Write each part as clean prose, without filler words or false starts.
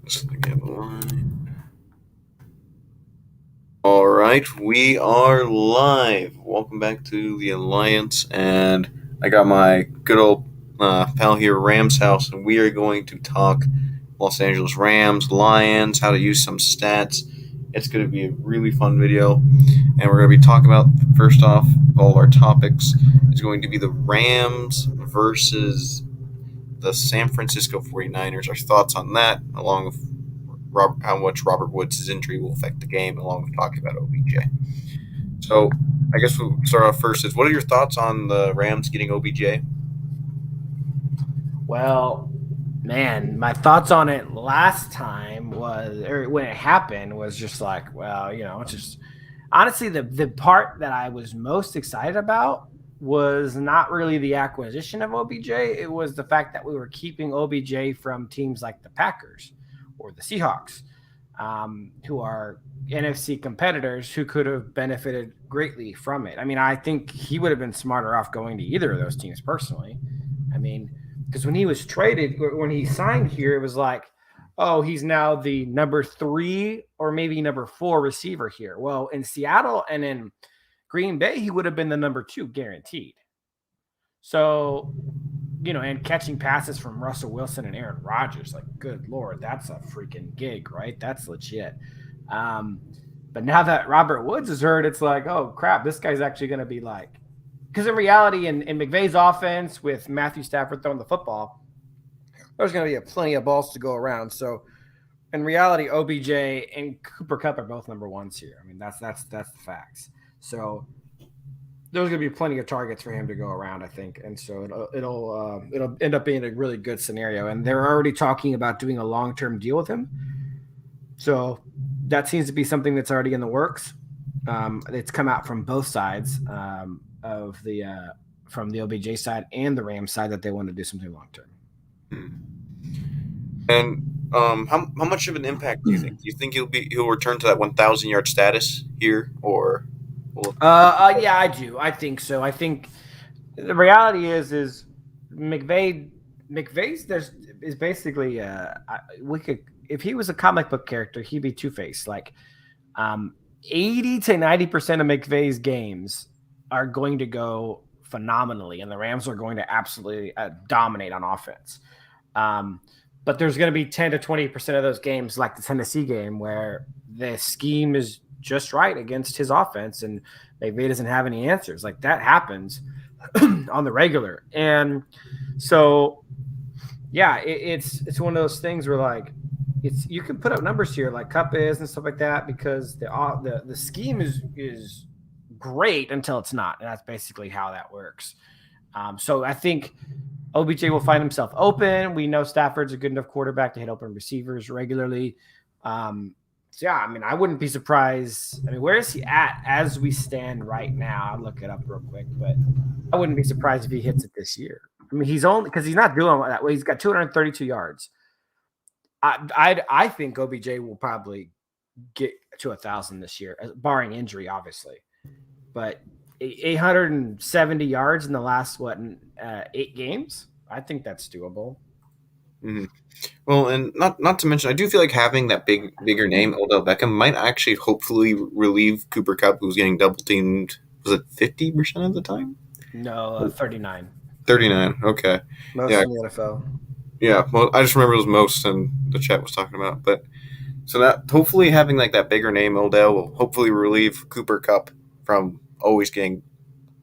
Just gonna get line. All right, we are live. Welcome back to the Alliance, and I got my good old pal here, Rams House, and we are going to talk Los Angeles Rams, Lions, how to use some stats. It's going to be a really fun video, and we're going to be talking about first off, all of our topics is going to be the Rams versus the San Francisco 49ers. Our thoughts on that, along with how much Robert Woods' injury will affect the game, along with talking about OBJ. So I guess we'll start off first. Is what are your thoughts on the Rams getting OBJ? Well, man, my thoughts on it last time was, or when it happened, was just like, well, it's just honestly the part that I was most excited about was not really the acquisition of OBJ. It was the fact that we were keeping OBJ from teams like the Packers or the Seahawks, who are NFC competitors who could have benefited greatly from it. I mean, I think he would have been smarter off going to either of those teams personally. I mean, because when he was traded, when he signed here, it was like, oh, he's now the number 3 or maybe number 4 receiver here. Well, in Seattle and in Green Bay, he would have been the number 2 guaranteed. So, and catching passes from Russell Wilson and Aaron Rodgers, like, good Lord, that's a freaking gig, right? That's legit. Um, but now that Robert Woods is hurt, it's like, oh, crap, this guy's actually going to be like, because in reality, in McVay's offense with Matthew Stafford throwing the football, there's going to be plenty of balls to go around. So in reality, OBJ and Cooper Kupp are both number ones here. I mean, that's the facts. So there's going to be plenty of targets for him to go around, I think, and so it'll end up being a really good scenario. And they're already talking about doing a long-term deal with him, so that seems to be something that's already in the works. It's come out from both sides of the from the OBJ side and the Rams side that they want to do something long term. And how much of an impact do you think? Do you think he'll return to that 1,000 yard status here, or well, Yeah, I do. I think so. I think the reality is McVay's there's is basically we could, if he was a comic book character, he'd be Two Face. Like 80 to 90% of McVay's games are going to go phenomenally, and the Rams are going to absolutely dominate on offense. But there's going to be 10 to 20% of those games, like the Tennessee game, where the scheme is just right against his offense, and McVay doesn't have any answers. Like, that happens on the regular. And so, yeah, it's one of those things where, like, it's, you can put up numbers here like Cup is and stuff like that, because the scheme is great until it's not, and that's basically how that works. So I think OBJ will find himself open. We know Stafford's a good enough quarterback to hit open receivers regularly. So yeah, I mean, I wouldn't be surprised. I mean, where is he at as we stand right now? I'll look it up real quick, but I wouldn't be surprised if he hits it this year. I mean, he's only, because he's not doing that way. He's got 232 yards. I think OBJ will probably get to 1,000 this year, barring injury, obviously. But 870 yards in the last 8 games. I think that's doable. mhm. Well, and not to mention, I do feel like having that bigger name, Odell Beckham, might actually hopefully relieve Cooper Cup, who's getting double teamed. Was it 50% of the time? No, 39. 39. Okay. Most Yeah, in the NFL. yeah. Well, I just remember it was most, and the chat was talking about. But so that hopefully having like that bigger name, Odell, will hopefully relieve Cooper Cup from always getting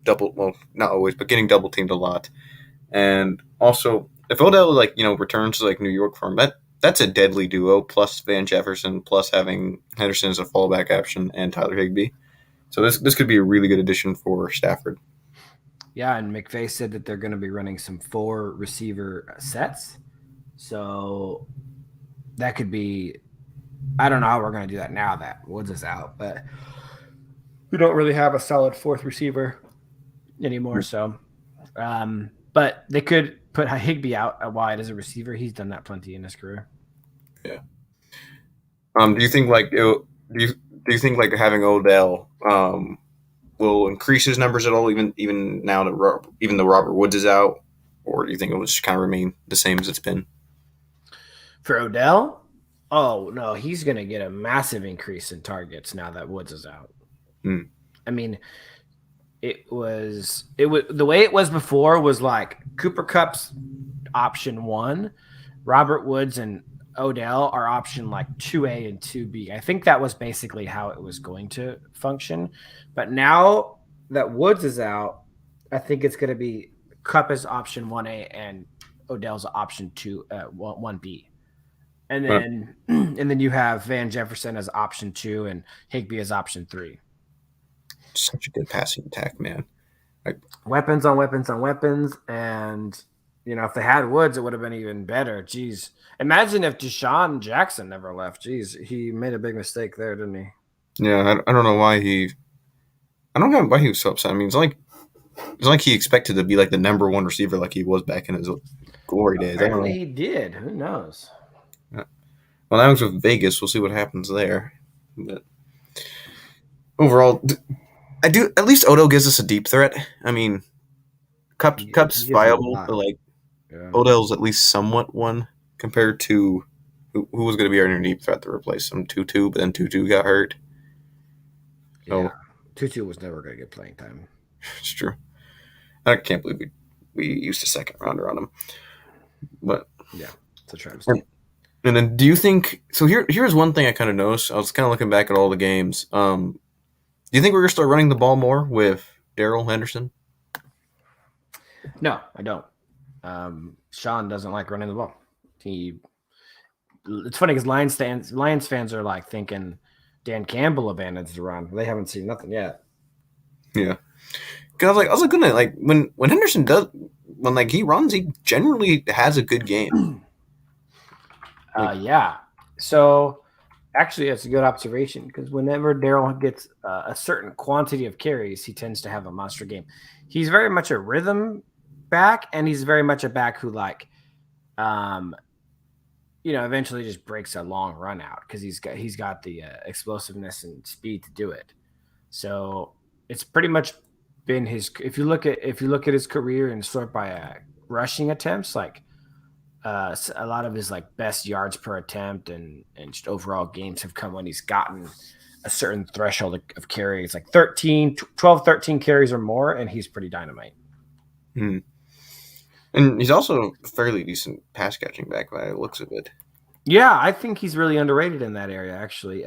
double. Well, not always, but getting double teamed a lot. And also, if Odell returns to like New York for him, that's a deadly duo. Plus Van Jefferson, plus having Henderson as a fallback option, and Tyler Higbee. So this could be a really good addition for Stafford. Yeah, and McVay said that they're going to be running some 4 receiver sets. So that could be, I don't know how we're going to do that now that Woods is out, but we don't really have a solid 4th receiver anymore. So, but they could put Higbee out wide as a receiver. He's done that plenty in his career. Yeah. Do you think do you think like having Odell will increase his numbers at all, even now that even though Robert Woods is out, or do you think it will just kind of remain the same as it's been? For Odell, oh no, he's going to get a massive increase in targets now that Woods is out. Hmm. I mean, it was the way it was before was like Cooper Cup's option 1, Robert Woods and Odell are option like 2A and 2B. I think that was basically how it was going to function. But now that Woods is out, I think it's going to be Cup as option 1A and Odell's option 1B. And Huh. then and then you have Van Jefferson as option 2 and Higbee as option 3. Such a good passing attack, man. Weapons on weapons on weapons, and if they had Woods, it would have been even better. Jeez, imagine if Deshaun Jackson never left. Jeez, he made a big mistake there, didn't he? Yeah, I don't know why he. I don't know why he was so upset. I mean, it's like he expected to be like the number one receiver, like he was back in his glory days. I don't Apparently know. he did. Who knows? Well, now he's with Vegas. We'll see what happens there. But overall, I do. At least Odo gives us a deep threat. I mean, Cup's He gives you a viable, lot. but like Yeah. Odell's at least somewhat one compared to who was going to be our deep threat to replace him. 2-2, but then 2-2 got hurt. So Yeah. Tutu was never going to get playing time. it's true. I can't believe we used a second rounder on him. But Yeah, it's a travesty. and then do you think so? Here's one thing I kind of noticed. I was kind of looking back at all the games. Do you think we're gonna start running the ball more with Darrell Henderson? No, I don't. Sean doesn't like running the ball. It's funny because Lions fans are like thinking Dan Campbell abandons the run. They haven't seen nothing yet. Yeah, because I was like, gonna like when Henderson does when like he runs, he generally has a good game. Yeah. So actually, that's a good observation because whenever Darrell gets a certain quantity of carries, he tends to have a monster game. He's very much a rhythm back, and he's very much a back who eventually just breaks a long run out because he's got the explosiveness and speed to do it. So it's pretty much been his. If you look at his career and sort by rushing attempts, like a lot of his like best yards per attempt and just overall games have come when he's gotten a certain threshold of carries, like 13 carries or more, and he's pretty dynamite. Hmm. And he's also a fairly decent pass catching back by the looks of it. Yeah, I think he's really underrated in that area. Actually,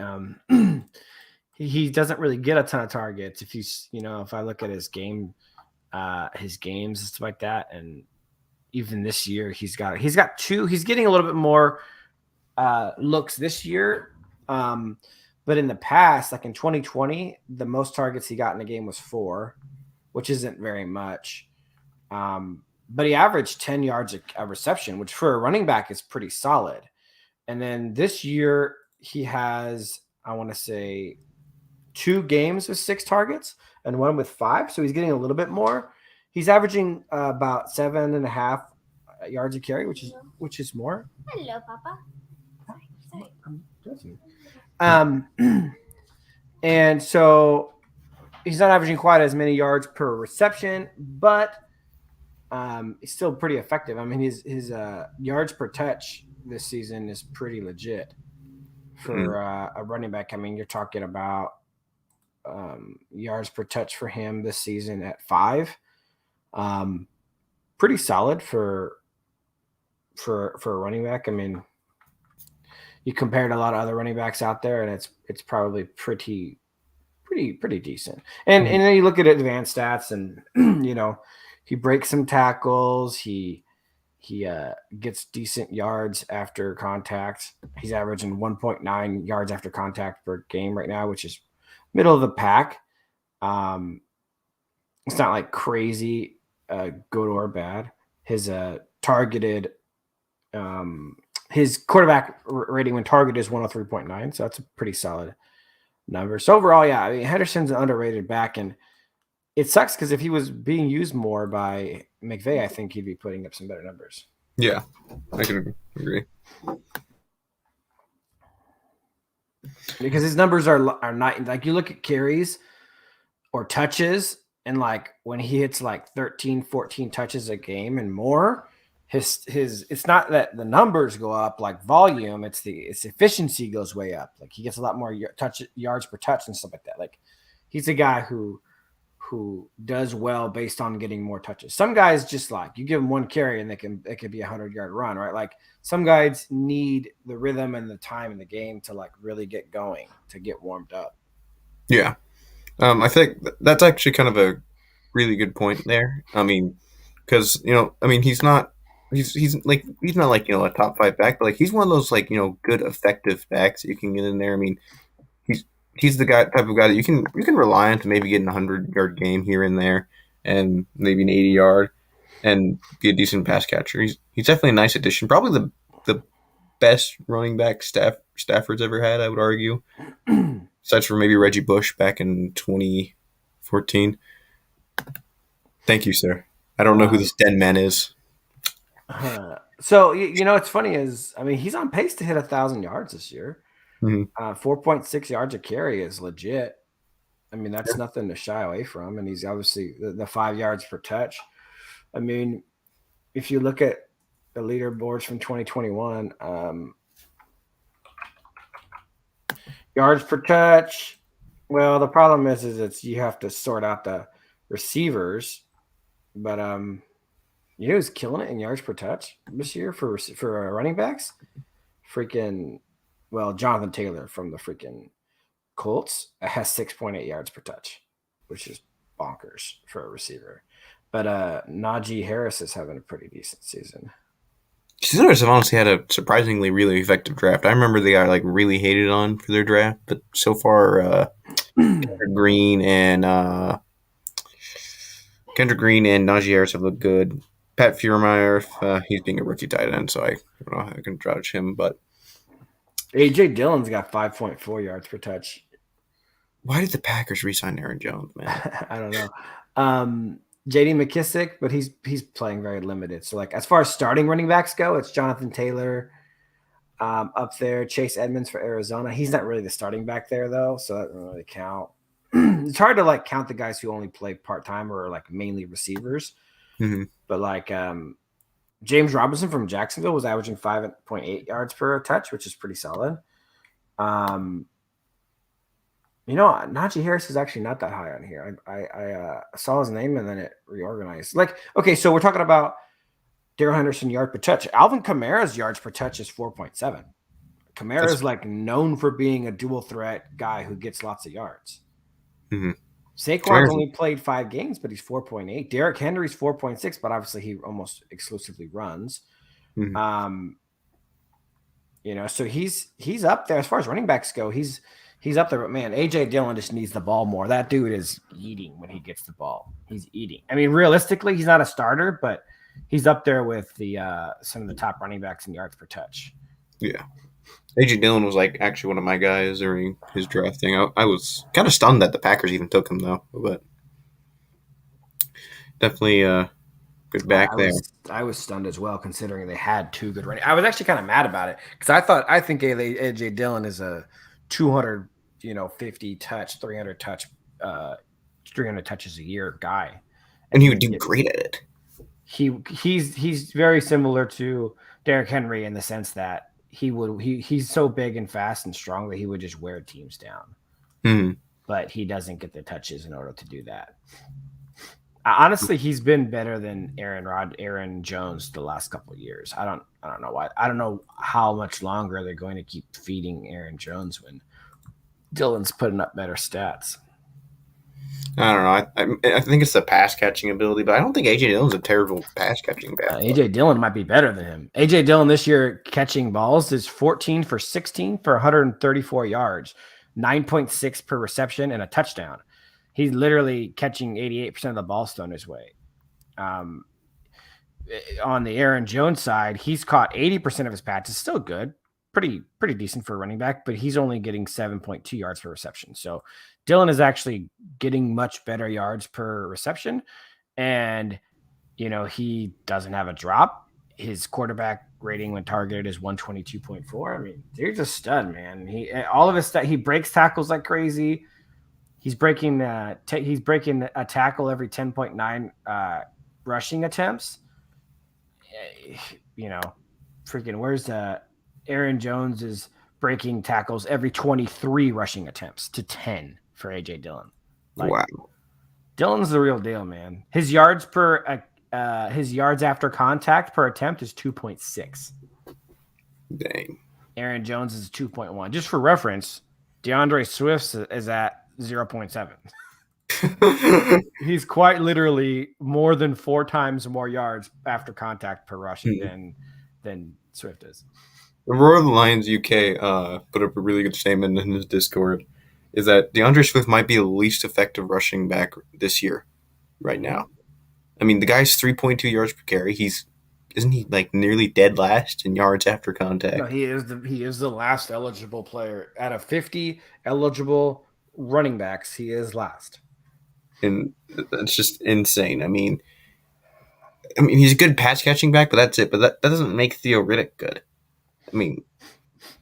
he doesn't really get a ton of targets. If I look at his games and stuff like that, and even this year he's got two. He's getting a little bit more looks this year, but in the past, like in 2020, the most targets he got in a game was 4, which isn't very much. But he averaged 10 yards a reception, which for a running back is pretty solid. And then this year he has, I want to say, 2 games with 6 targets and 1 with 5. So he's getting a little bit more. He's averaging about 7.5 yards a carry, which is more. Hello, Papa. And so he's not averaging quite as many yards per reception, but he's still pretty effective. I mean, his yards per touch this season is pretty legit for a running back. I mean, you're talking about yards per touch for him this season at 5. Pretty solid for a running back. I mean, you compare to a lot of other running backs out there, and it's probably pretty decent. And then you look at advanced stats, and he breaks some tackles. He gets decent yards after contact. He's averaging 1.9 yards after contact per game right now, which is middle of the pack. It's not like crazy good or bad. His targeted his quarterback rating when targeted is 103.9, so that's a pretty solid number. So overall, yeah, I mean, Henderson's an underrated back, and it sucks because if he was being used more by McVay, I think he'd be putting up some better numbers. Yeah, I can agree. Because his numbers are not like you look at carries or touches, and like when he hits like 13, 14 touches a game and more, his it's not that the numbers go up like volume, it's its efficiency goes way up. Like he gets a lot more yards per touch and stuff like that. Like he's a guy who does well based on getting more touches. Some guys just like you give them one carry and it could be 100-yard run, right? Like some guys need the rhythm and the time in the game to like really get going, to get warmed up. Yeah. I think that's actually kind of a really good point there. I mean, because I mean, he's not like a top five back, but like he's one of those like good effective backs that you can get in there. I mean, he's he's the guy type of guy that you can rely on to maybe get an 100-yard game here and there, and maybe an 80-yard, and be a decent pass catcher. He's definitely a nice addition. Probably the best running back Stafford's ever had, I would argue. Aside from maybe Reggie Bush back in 2014. Thank you, sir. I don't know who this dead man is. So it's funny is I mean he's on pace to hit 1,000 yards this year. Mm-hmm. 4.6 yards a carry is legit. I mean that's nothing to shy away from, and he's obviously the 5 yards per touch. I mean, if you look at the leaderboards from 2021, yards per touch. Well, the problem is it's you have to sort out the receivers, but who's killing it in yards per touch this year for running backs? Freaking, well, Jonathan Taylor from the freaking Colts has 6.8 yards per touch, which is bonkers for a receiver. But Najee Harris is having a pretty decent season. Steelers have honestly had a surprisingly really effective draft. I remember they got like really hated on for their draft, but so far, Kendrick Green and Najee Harris have looked good. Pat Furmeyer, he's being a rookie tight end, so I don't know how I can judge him. But AJ Dillon's got 5.4 yards per touch. Why did the Packers re-sign Aaron Jones, man? I don't know. J.D. McKissick, but he's playing very limited. So, like as far as starting running backs go, it's Jonathan Taylor up there. Chase Edmonds for Arizona. He's not really the starting back there though, so that doesn't really count. It's hard to like count the guys who only play part time or like mainly receivers. Mm-hmm. But like James Robinson from Jacksonville was averaging 5.8 yards per touch, which is pretty solid. Najee Harris is actually not that high on here. I saw his name and then it reorganized. Like, okay, so we're talking about Darrell Henderson yard per touch. Alvin Kamara's yards per touch is 4.7. Kamara is like known for being a dual threat guy who gets lots of yards. Mm-hmm. Saquon's only played 5 games, but he's 4.8. Derrick Henry's 4.6, but obviously he almost exclusively runs. Mm-hmm. So he's up there as far as running backs go. He's up there, but man, AJ Dillon just needs the ball more. That dude is eating when he gets the ball. He's eating. I mean, realistically, he's not a starter, but he's up there with the some of the top running backs in yards per touch. Yeah. AJ Dillon was like actually one of my guys during his drafting. I was kind of stunned that the Packers even took him though, but definitely good back there. I was stunned as well, considering they had 2 good running. I was actually kind of mad about it because I think AJ Dillon is a 250 touch, 300 touches a year guy, and he would do great at it. He's very similar to Derrick Henry in the sense that he's so big and fast and strong that he would just wear teams down. Mm-hmm. But he doesn't get the touches in order to do that. Honestly, he's been better than Aaron Jones the last couple of years. I don't know why. I don't know how much longer they're going to keep feeding Aaron Jones when Dillon's putting up better stats. I don't know. I think it's the pass catching ability, but I don't think AJ Dillon's a terrible pass catching back. AJ Dillon might be better than him. AJ Dillon this year catching balls is 14 for 16 for 134 yards, 9.6 per reception, and a touchdown. He's literally catching 88% of the balls thrown his way. On the Aaron Jones side, he's caught 80% of his passes. Still good. Pretty decent for a running back, but he's only getting 7.2 yards per reception. So Dillon is actually getting much better yards per reception. And, he doesn't have a drop. His quarterback rating when targeted is 122.4. I mean, dude's a stud, man. He breaks tackles like crazy. He's breaking a tackle every 10.9 rushing attempts. you know, freaking where's Aaron Jones is breaking tackles every 23 rushing attempts to 10 for AJ Dillon. Like Wow. Dillon's the real deal, man. His yards after contact per attempt is 2.6. Dang. Aaron Jones is 2.1. Just for reference, DeAndre Swift is at 0.7. He's quite literally more than 4 times more yards after contact per rushing than Swift is. The Roar of the Lions UK put up a really good statement in his Discord. Is that DeAndre Swift might be the least effective rushing back this year, right now. I mean, the guy's 3.2 yards per carry. Isn't he like nearly dead last in yards after contact? No, he is the last eligible player out of 50 eligible running backs. He is last, and that's just insane. I mean, he's a good pass catching back, but that's it. But that doesn't make Theo Riddick good. I mean,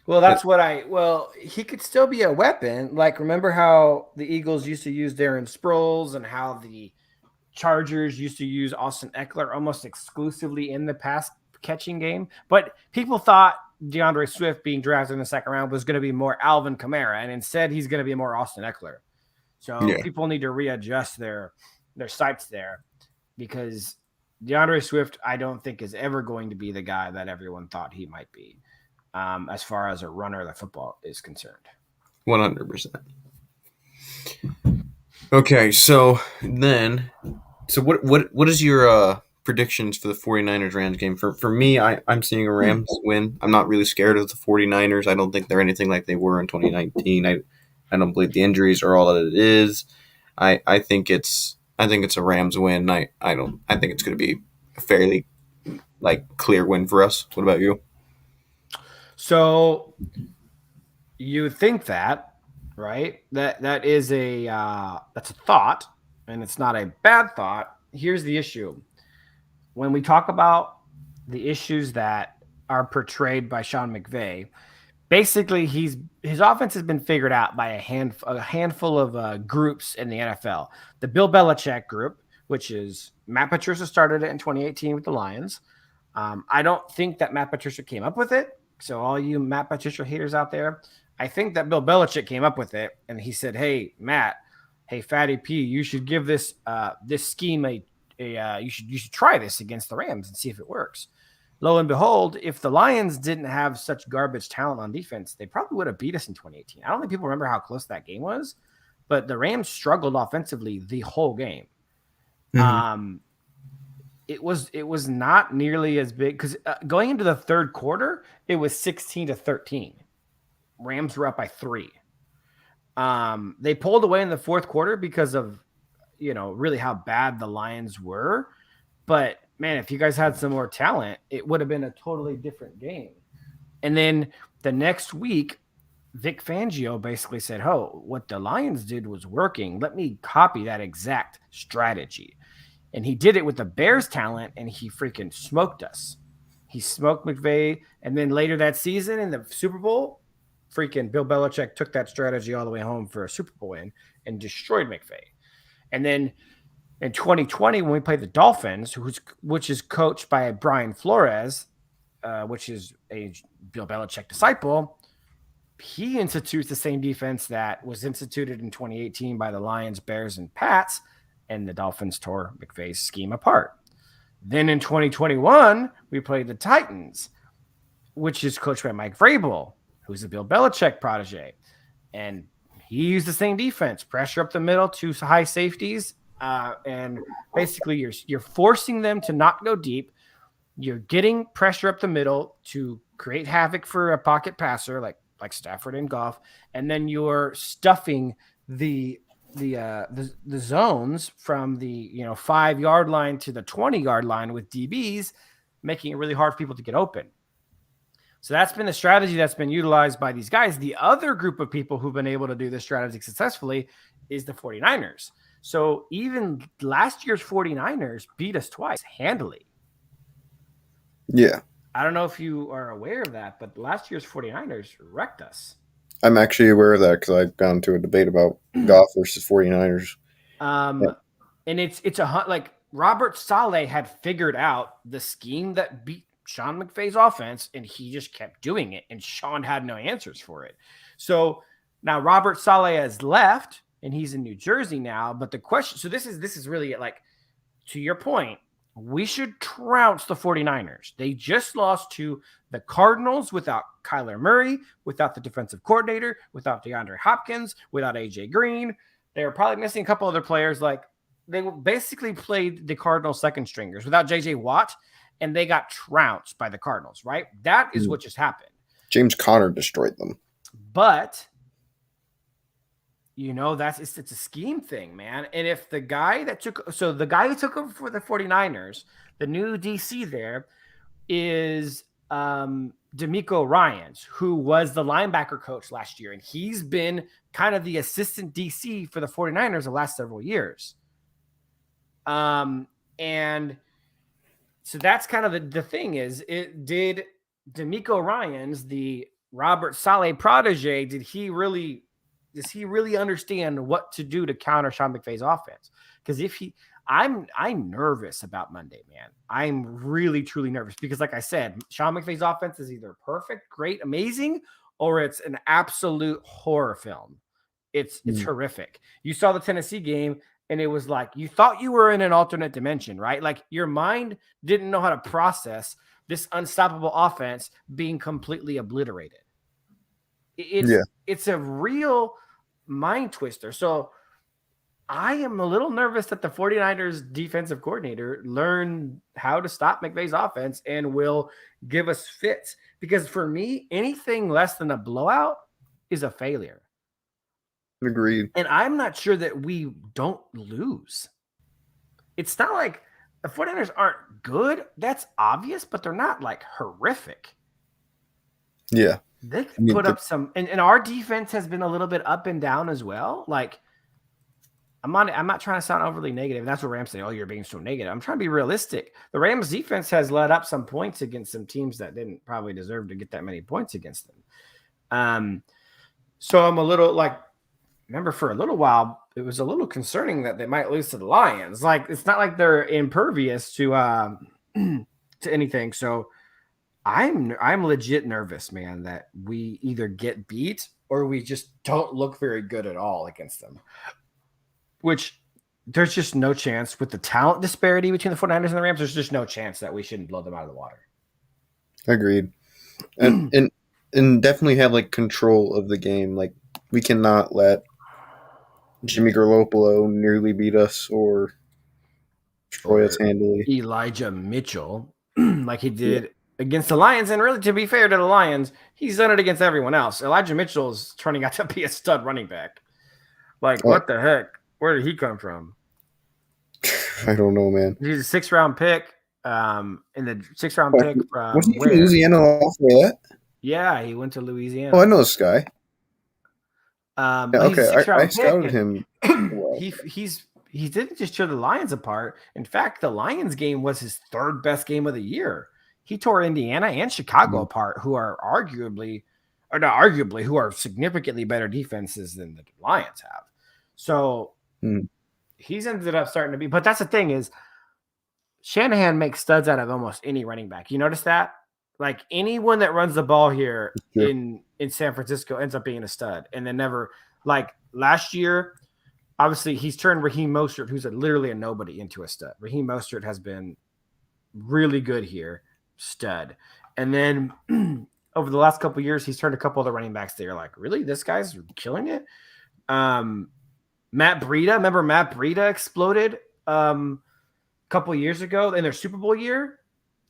well, he could still be a weapon. Like, remember how the Eagles used to use Darren Sproles and how the Chargers used to use Austin Eckler almost exclusively in the pass catching game. But people thought DeAndre Swift being drafted in the second round was going to be more Alvin Kamara, and instead he's going to be more Austin Eckler. So people need to readjust their sights there, because DeAndre Swift, I don't think, is ever going to be the guy that everyone thought he might be, as far as a runner of the football is concerned. 100%. Okay, so what is your predictions for the 49ers Rams game? For me, I'm seeing a Rams win. I'm not really scared of the 49ers. I don't think they're anything like they were in 2019. I don't believe the injuries are all that it is. I think it's a Rams win. I think it's going to be a fairly clear win for us. What about you? So you think that, right? That is that's a thought, and it's not a bad thought. Here's the issue. When we talk about the issues that are portrayed by Sean McVay, basically his offense has been figured out by a handful of groups in the NFL. The Bill Belichick group, which is Matt Patricia started it in 2018 with the Lions. I don't think that Matt Patricia came up with it. So all you Matt Patricia haters out there, I think that Bill Belichick came up with it, and he said, "Hey Matt, hey Fatty P, you should give this scheme you should try this against the Rams and see if it works." Lo and behold, if the Lions didn't have such garbage talent on defense, they probably would have beat us in 2018. I don't think people remember how close that game was, but the Rams struggled offensively the whole game. Mm-hmm. It was not nearly as big because going into the third quarter, it was 16-13. Rams were up by 3. They pulled away in the fourth quarter because of, really how bad the Lions were. But man, if you guys had some more talent, it would have been a totally different game. And then the next week, Vic Fangio basically said, "Oh, what the Lions did was working. Let me copy that exact strategy." And he did it with the Bears talent, and he freaking smoked us. He smoked McVay. And then later that season in the Super Bowl, freaking Bill Belichick took that strategy all the way home for a Super Bowl win and destroyed McVay. And then in 2020, when we played the Dolphins, which is coached by Brian Flores, which is a Bill Belichick disciple, he institutes the same defense that was instituted in 2018 by the Lions, Bears, and Pats, and the Dolphins tore McVay's scheme apart. Then in 2021, we played the Titans, which is coached by Mike Vrabel, who's a Bill Belichick protege. And he used the same defense, pressure up the middle, 2 high safeties, and basically you're forcing them to not go deep. You're getting pressure up the middle to create havoc for a pocket passer like Stafford and Goff, and then you're stuffing the zones from the 5-yard line to the 20-yard line with DBs, making it really hard for people to get open. So that's been the strategy that's been utilized by these guys. The other group of people who've been able to do this strategy successfully is the 49ers. So even last year's 49ers beat us twice handily. Yeah. I don't know if you are aware of that, but last year's 49ers wrecked us. I'm actually aware of that because I got into a debate about Goff versus 49ers. And it's a Robert Saleh had figured out the scheme that beat Sean McVay's offense, and he just kept doing it, and Sean had no answers for it. So now Robert Saleh has left, and he's in New Jersey now. But the question, so this is really like, to your point, we should trounce the 49ers. They just lost to the Cardinals without Kyler Murray, without the defensive coordinator, without DeAndre Hopkins, without AJ Green. They're probably missing a couple other players. Like, they basically played the Cardinals second stringers without JJ Watt, and they got trounced by the Cardinals, right? That is what just happened. James Conner destroyed them. But it's a scheme thing, man. And if the guy that took over for the 49ers, the new DC there, is D'Amico Ryans, who was the linebacker coach last year, and he's been kind of the assistant DC for the 49ers the last several years. And so that's kind of the thing is, did D'Amico Ryans, the Robert Saleh protege, does he really understand what to do to counter Sean McVay's offense? Because I'm nervous about Monday, man. I'm really, truly nervous because, like I said, Sean McVay's offense is either perfect, great, amazing, or it's an absolute horror film. It's horrific. You saw the Tennessee game, and it was like you thought you were in an alternate dimension, right? Like your mind didn't know how to process this unstoppable offense being completely obliterated. It's a real mind twister. So I am a little nervous that the 49ers defensive coordinator learned how to stop McVay's offense and will give us fits. Because for me, anything less than a blowout is a failure. Agreed. And I'm not sure that we don't lose. It's not like the 49ers aren't good. That's obvious, but they're not like horrific. Yeah. They can put up some, and our defense has been a little bit up and down as well. Like, I'm not trying to sound overly negative. That's what Rams say. Oh, you're being so negative. I'm trying to be realistic. The Rams defense has let up some points against some teams that didn't probably deserve to get that many points against them. So I'm a little like, remember for a little while, it was a little concerning that they might lose to the Lions. Like, it's not like they're impervious to to anything. So I'm legit nervous, man, that we either get beat or we just don't look very good at all against them. Which there's just no chance with the talent disparity between the 49ers and the Rams. There's just no chance that we shouldn't blow them out of the water. Agreed. And definitely have like control of the game. Like, we cannot let Jimmy Garoppolo nearly beat us or destroy us handily. Elijah Mitchell, like he did against the Lions. And really, to be fair to the Lions, he's done it against everyone else. Elijah Mitchell is turning out to be a stud running back. Like, what the heck? Where did he come from? I don't know, man. He's a 6th-round pick. In the 6th-round pick from wasn't he in Louisiana off of that? Yeah, he went to Louisiana. Oh, I know this guy. Okay, I scouted him. He didn't just tear the Lions apart. In fact, the Lions game was his 3rd best game of the year. He tore Indiana and Chicago apart, who are who are significantly better defenses than the Lions have. So he's ended up starting to be. But that's the thing is, Shanahan makes studs out of almost any running back. You notice that? Like, anyone that runs the ball here in San Francisco ends up being a stud. And then never, like last year, obviously he's turned Raheem Mostert, who's literally a nobody, into a stud. Raheem Mostert has been really good here, stud. And then over the last couple of years, he's turned a couple of the running backs that you're like, really? This guy's killing it? Matt Breida, remember Matt Breida exploded a couple of years ago in their Super Bowl year?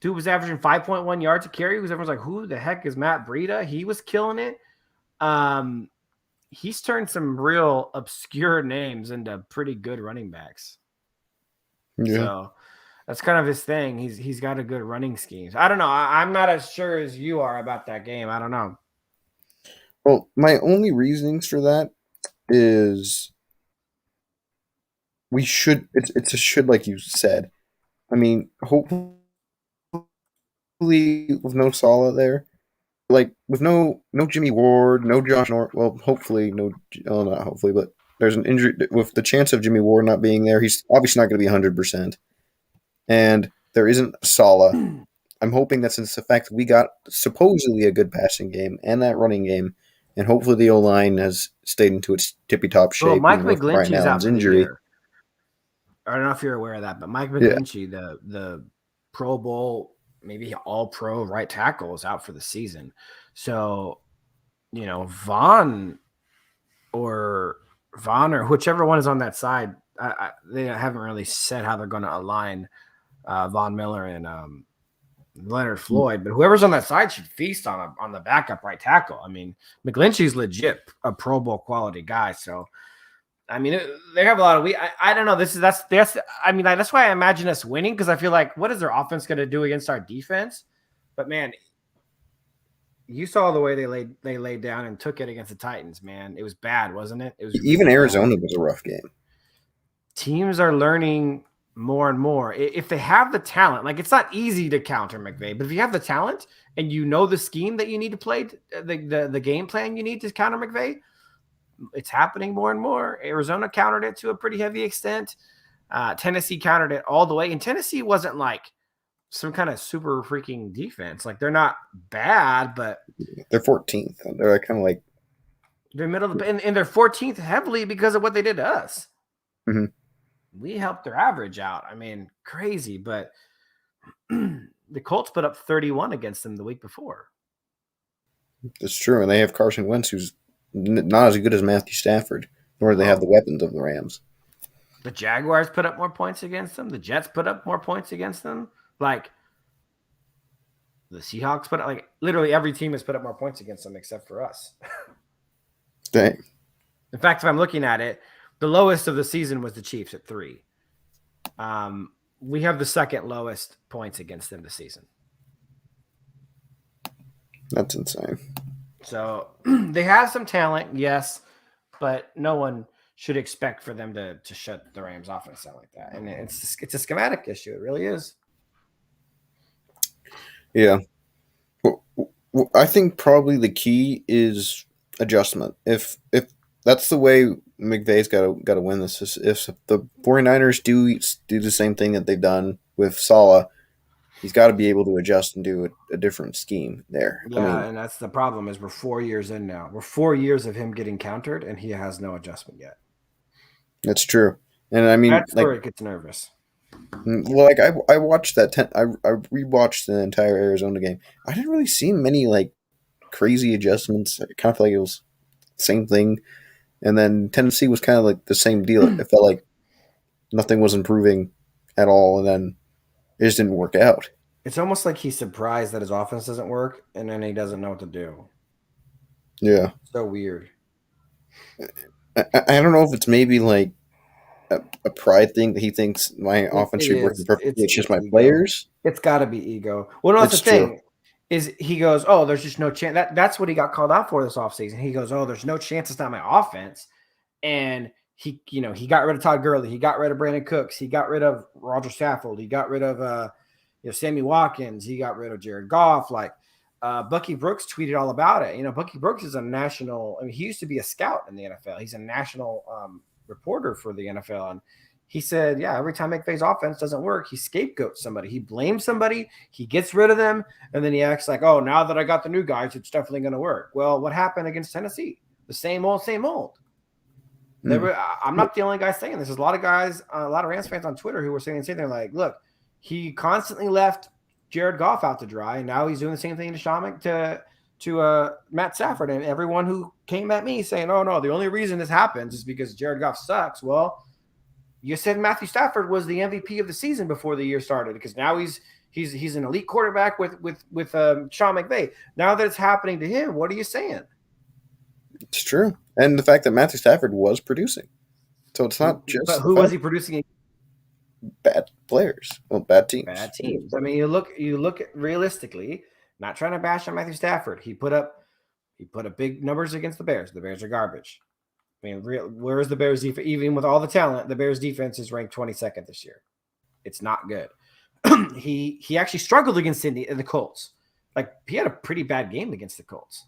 Dude was averaging 5.1 yards a carry. Everyone's like, who the heck is Matt Breida? He was killing it. He's turned some real obscure names into pretty good running backs. Yeah. So that's kind of his thing. He's got a good running scheme. I don't know. I'm not as sure as you are about that game. I don't know. Well, my only reasonings for that is we should. It's a should, like you said. I mean, hopefully with no Salah there, like with no Jimmy Ward, no Josh Norman. Well, hopefully no. Oh, not hopefully, but there's an injury with the chance of Jimmy Ward not being there. He's obviously not going to be 100%. and there isn't Sala. I'm hoping that since the fact we got supposedly a good passing game and that running game, and hopefully the O line has stayed into its tippy top Well, shape, Mike even with Brian McGlinchey's out Allen's for the injury. year. I don't know if you're aware of that, but Mike Yeah. McGlinchey, the Pro Bowl, maybe All Pro right tackle, is out for the season. So, Vaughn or whichever one is on that side, they haven't really said how they're going to align Von Miller and Leonard Floyd, but whoever's on that side should feast on the backup right tackle. I mean, McGlinchey's legit a Pro Bowl quality guy. So, I mean, they have a lot of I don't know. That's why I imagine us winning, because I feel like, what is their offense going to do against our defense? But man, you saw the way they laid down and took it against the Titans. Man, it was bad, wasn't it? It was Even really Arizona bad. was a rough game. Teams are learning more and more. If they have the talent, like, it's not easy to counter McVay, but if you have the talent and you know the scheme that you need to play, the game plan you need to counter McVay, it's happening more and more. Arizona countered it to a pretty heavy extent. Tennessee countered it all the way. And Tennessee wasn't like some kind of super freaking defense. Like, they're not bad, but they're 14th. They're kind of like they're middle of the, and they're 14th heavily because of what they did to us. Mm-hmm. We helped their average out. I mean, crazy, but the Colts put up 31 against them the week before. It's true, and they have Carson Wentz, who's not as good as Matthew Stafford, nor do they have the weapons of the Rams. The Jaguars put up more points against them. The Jets put up more points against them. Like, the Seahawks put up, like, literally every team has put up more points against them except for us. Dang. In fact, if I'm looking at it, the lowest of the season was the Chiefs at 3. We have the second lowest points against them this season. That's insane. So they have some talent, yes, but no one should expect for them to shut the Rams offense out like that. And it's a schematic issue. It really is. Yeah. Well, I think probably the key is adjustment. If that's the way McVay's got to win this, if the 49ers do the same thing that they've done with Saleh, he's got to be able to adjust and do a different scheme there. Yeah, and that's the problem, is we're 4 years in now. We're 4 years of him getting countered, and he has no adjustment yet. That's true. And I mean, that's where it gets nervous. Well, like I watched that. I rewatched the entire Arizona game. I didn't really see many like crazy adjustments. I kind of felt like it was the same thing. And then Tennessee was kind of like the same deal. It felt like nothing was improving at all, and then it just didn't work out. It's almost like he's surprised that his offense doesn't work, and then he doesn't know what to do. Yeah. So weird. I don't know if it's maybe like a pride thing that he thinks my offense should work perfectly. It's just my players. It's got to be ego. Well, no, that's the thing. Is he goes, oh, there's just no chance. That's what he got called out for this offseason. He goes, oh, there's no chance it's not my offense. And he got rid of Todd Gurley. He got rid of Brandon Cooks. He got rid of Roger Saffold. He got rid of Sammy Watkins. He got rid of Jared Goff. Like, Bucky Brooks tweeted all about it. Bucky Brooks is a national. I mean, he used to be a scout in the NFL. He's a national reporter for the NFL, and he said, yeah, every time McVay's offense doesn't work, he scapegoats somebody. He blames somebody. He gets rid of them. And then he acts like, oh, now that I got the new guys, it's definitely going to work. Well, what happened against Tennessee? The same old, same old. I'm not the only guy saying this. There's a lot of guys, a lot of Rams fans on Twitter who were saying the same thing. Like, look, he constantly left Jared Goff out to dry, and now he's doing the same thing to Matt Stafford. And everyone who came at me saying, oh, no, the only reason this happens is because Jared Goff sucks. Well, you said Matthew Stafford was the MVP of the season before the year started, because now he's an elite quarterback with Sean McVay. Now that it's happening to him, what are you saying? It's true, and the fact that Matthew Stafford was producing, so it's not just. But who was he producing? Bad players, bad teams. Bad teams. I mean, you look at realistically. Not trying to bash on Matthew Stafford. He put up big numbers against the Bears. The Bears are garbage. I mean, where is the Bears defense? Even with all the talent, the Bears defense is ranked 22nd this year. It's not good. He actually struggled against the Colts. Like, he had a pretty bad game against the Colts.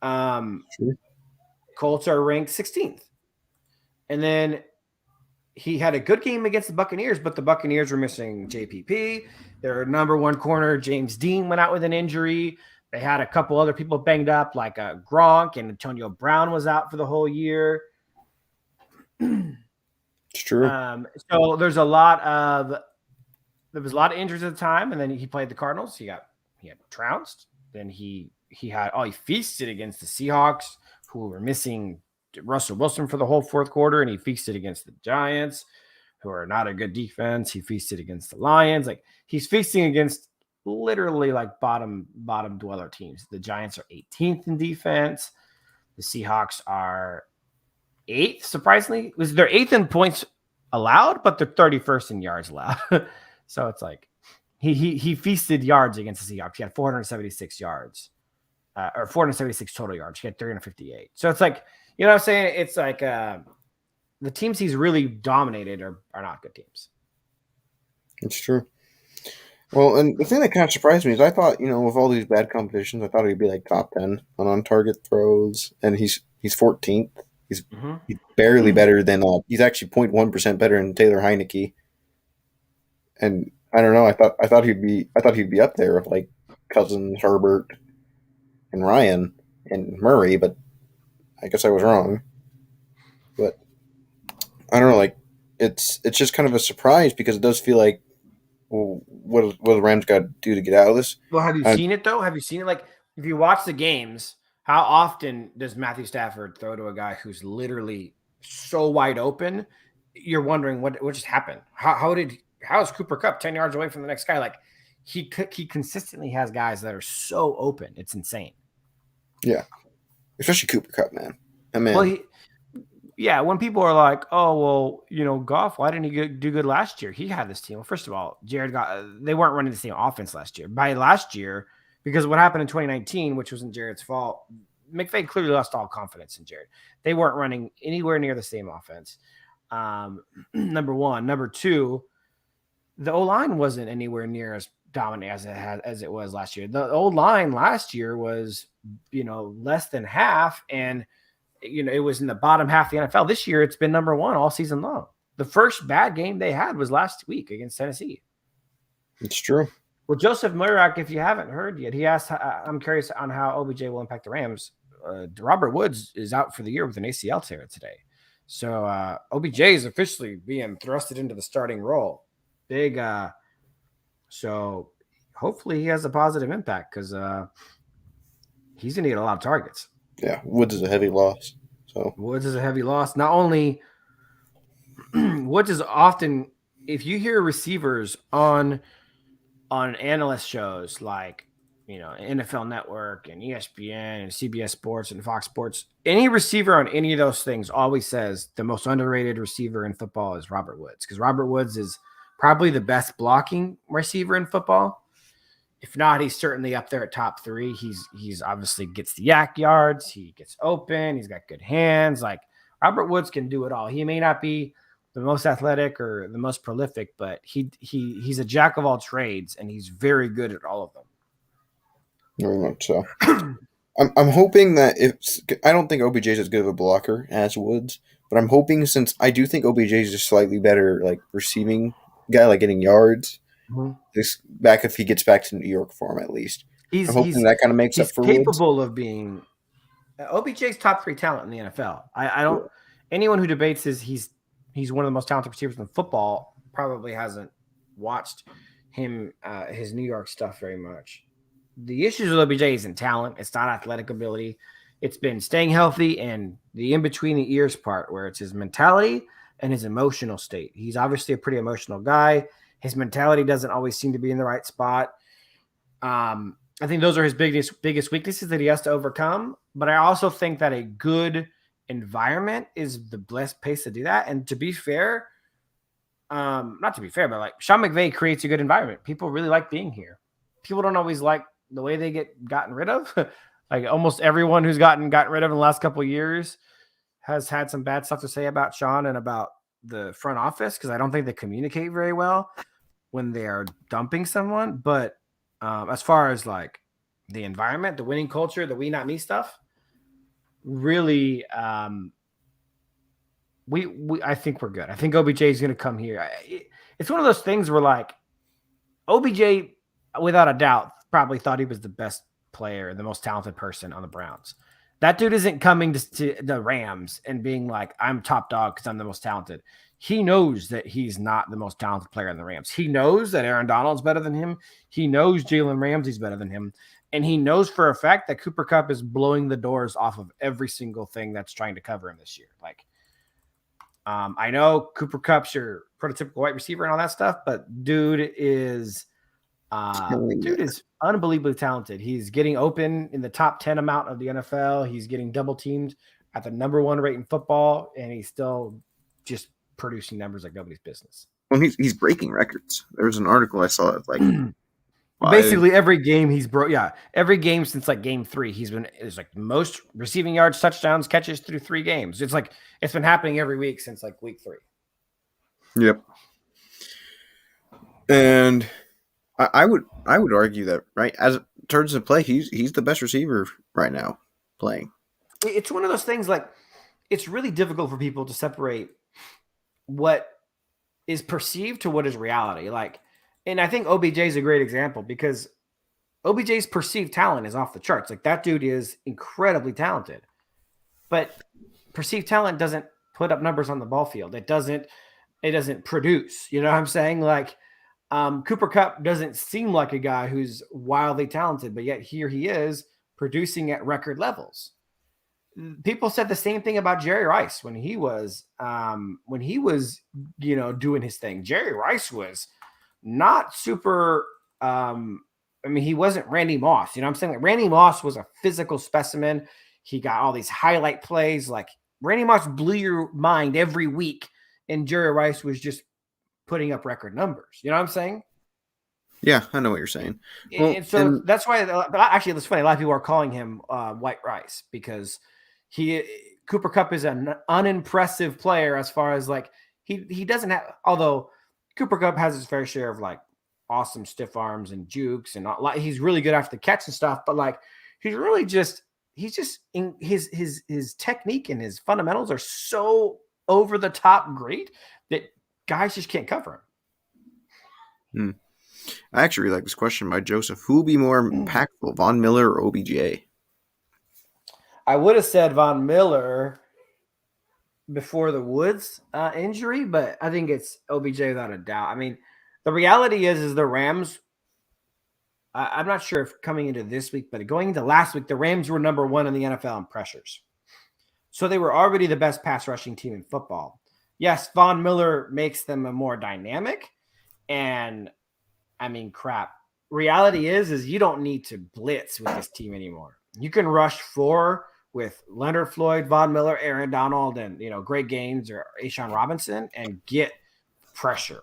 Sure. Colts are ranked 16th. And then he had a good game against the Buccaneers, but the Buccaneers were missing JPP. Their number one corner, James Dean, went out with an injury. They had a couple other people banged up, like Gronk, and Antonio Brown was out for the whole year. It's true. So there was a lot of injuries at the time, and then he played the Cardinals. He had trounced. Then he feasted against the Seahawks, who were missing Russell Wilson for the whole fourth quarter, and he feasted against the Giants, who are not a good defense. He feasted against the Lions. Like, he's feasting against literally like bottom dweller teams. The Giants are 18th in defense. The Seahawks are 8th. Surprisingly, they're 8th in points allowed, but they're 31st in yards allowed. So it's like he feasted yards against the Seahawks. He had 476 yards, or 476 total yards. He had 358. So it's like, you know what I'm saying? It's like the teams he's really dominated are not good teams. It's true. Well, and the thing that kind of surprised me is I thought, with all these bad competitions, I thought he'd be like top 10 on target throws, and he's 14th. He's barely better than he's actually 0.1% better than Taylor Heineke. And I don't know. I thought he'd be up there with like Cousins, Herbert, and Ryan and Murray, but I guess I was wrong. But I don't know. Like, it's just kind of a surprise because it does feel like, well, what the Rams got to do to get out of this? Well, have you seen it though? Have you seen it? Like, if you watch the games, how often does Matthew Stafford throw to a guy who's literally so wide open? You're wondering what just happened. How is Cooper Kupp 10 yards away from the next guy? Like, he consistently has guys that are so open. It's insane. Yeah, especially Cooper Kupp, man. Well, when people are like, "Oh, well, Goff, why didn't he do good last year?" He had this team. Well, first of all, they weren't running the same offense last year. By last year, because what happened in 2019, which wasn't Jared's fault, McVay clearly lost all confidence in Jared. They weren't running anywhere near the same offense. Number one. Number two, the O-line wasn't anywhere near as dominant as it was last year. The O-line last year was, less than half, and it was in the bottom half of the NFL. This year, it's been number one all season long. The first bad game they had was last week against Tennessee. It's true. Well, Joseph Murak, if you haven't heard yet, he asked, I'm curious on how OBJ will impact the Rams. Robert Woods is out for the year with an ACL tear today. So OBJ is officially being thrusted into the starting role. Big. So hopefully he has a positive impact because he's going to get a lot of targets. Yeah, Woods is a heavy loss. So Woods is a heavy loss. Not only Woods is often, if you hear receivers on analyst shows like NFL Network and ESPN and CBS Sports and Fox Sports, any receiver on any of those things always says the most underrated receiver in football is Robert Woods, because Robert Woods is probably the best blocking receiver in football. If not, he's certainly up there at top 3. He's obviously gets the yak yards. He gets open. He's got good hands. Like, Robert Woods can do it all. He may not be the most athletic or the most prolific, but he's a jack of all trades, and he's very good at all of them. Very much so. I'm hoping that I don't think OBJ is as good of a blocker as Woods, but I'm hoping, since I do think OBJ is just slightly better, like, receiving guy, like getting yards. If he gets back to New York for him, at least. I'm hoping that kind of makes up for Woods. He's capable of being OBJ's top 3 talent in the NFL. I don't. Anyone who debates he's one of the most talented receivers in football probably hasn't watched him his New York stuff very much. The issues with OBJ isn't talent. It's not athletic ability. It's been staying healthy and the in between the ears part, where it's his mentality and his emotional state. He's obviously a pretty emotional guy. His mentality doesn't always seem to be in the right spot. I think those are his biggest weaknesses that he has to overcome. But I also think that a good environment is the best place to do that. And to be fair, not to be fair, but like, Sean McVay creates a good environment. People really like being here. People don't always like the way they get gotten rid of. Like, almost everyone who's gotten rid of in the last couple of years has had some bad stuff to say about Sean and about the front office, because I don't think they communicate very well when they are dumping someone. But as far as like the environment, the winning culture, the we not me stuff, really I think we're good. I think OBJ is going to come here. It's one of those things where like OBJ, without a doubt, probably thought he was the best player, the most talented person on the Browns. That dude isn't coming to the Rams and being like, I'm top dog because I'm the most talented. He knows that he's not the most talented player in the Rams. He knows that Aaron Donald's better than him. He knows Jalen Ramsey's better than him. And he knows for a fact that Cooper Kupp is blowing the doors off of every single thing that's trying to cover him this year. Like, I know Cooper Kupp's your prototypical white receiver and all that stuff, but dude is unbelievably talented. He's getting open in the top 10 amount of the NFL. He's getting double teamed at the number 1 rate in football, and he's still just producing numbers like nobody's business. Well, he's breaking records. There was an article I saw that like basically every game he's broke. Yeah, every game since like game 3, it's like most receiving yards, touchdowns, catches through 3 games. It's like it's been happening every week since like week 3. Yep. And I would argue that, right, as in terms of play, he's the best receiver right now playing. It's one of those things like it's really difficult for people to separate what is perceived to what is reality. Like, and I think OBJ is a great example because OBJ's perceived talent is off the charts. Like that dude is incredibly talented, but perceived talent doesn't put up numbers on the ball field. It doesn't produce, you know what I'm saying? Like, Cooper Kupp doesn't seem like a guy who's wildly talented, but yet here he is producing at record levels. People said the same thing about Jerry Rice when he was, doing his thing. Jerry Rice was not super. He wasn't Randy Moss. You know what I'm saying? Like Randy Moss was a physical specimen. He got all these highlight plays. Like Randy Moss blew your mind every week, and Jerry Rice was just putting up record numbers. You know what I'm saying? Yeah, I know what you're saying. That's why. But actually, it's funny. A lot of people are calling him White Rice because Cooper Kupp is an unimpressive player as far as like he doesn't have. Although Cooper Kupp has his fair share of like awesome stiff arms and jukes and he's really good after the catch and stuff. But like he's just in his technique and his fundamentals are so over the top great that guys just can't cover him. I actually really like this question by Joseph. Who will be more impactful, Von Miller or OBJ? I would have said Von Miller before the Woods injury, but I think it's OBJ without a doubt. I mean, the reality is the Rams, I'm not sure if coming into this week, but going into last week, the Rams were number 1 in the NFL in pressures. So they were already the best pass rushing team in football. Yes, Von Miller makes them a more dynamic. And I mean, crap. Reality is you don't need to blitz with this team anymore. You can rush 4 with Leonard Floyd, Von Miller, Aaron Donald, and Greg Gaines or Ashawn Robinson and get pressure.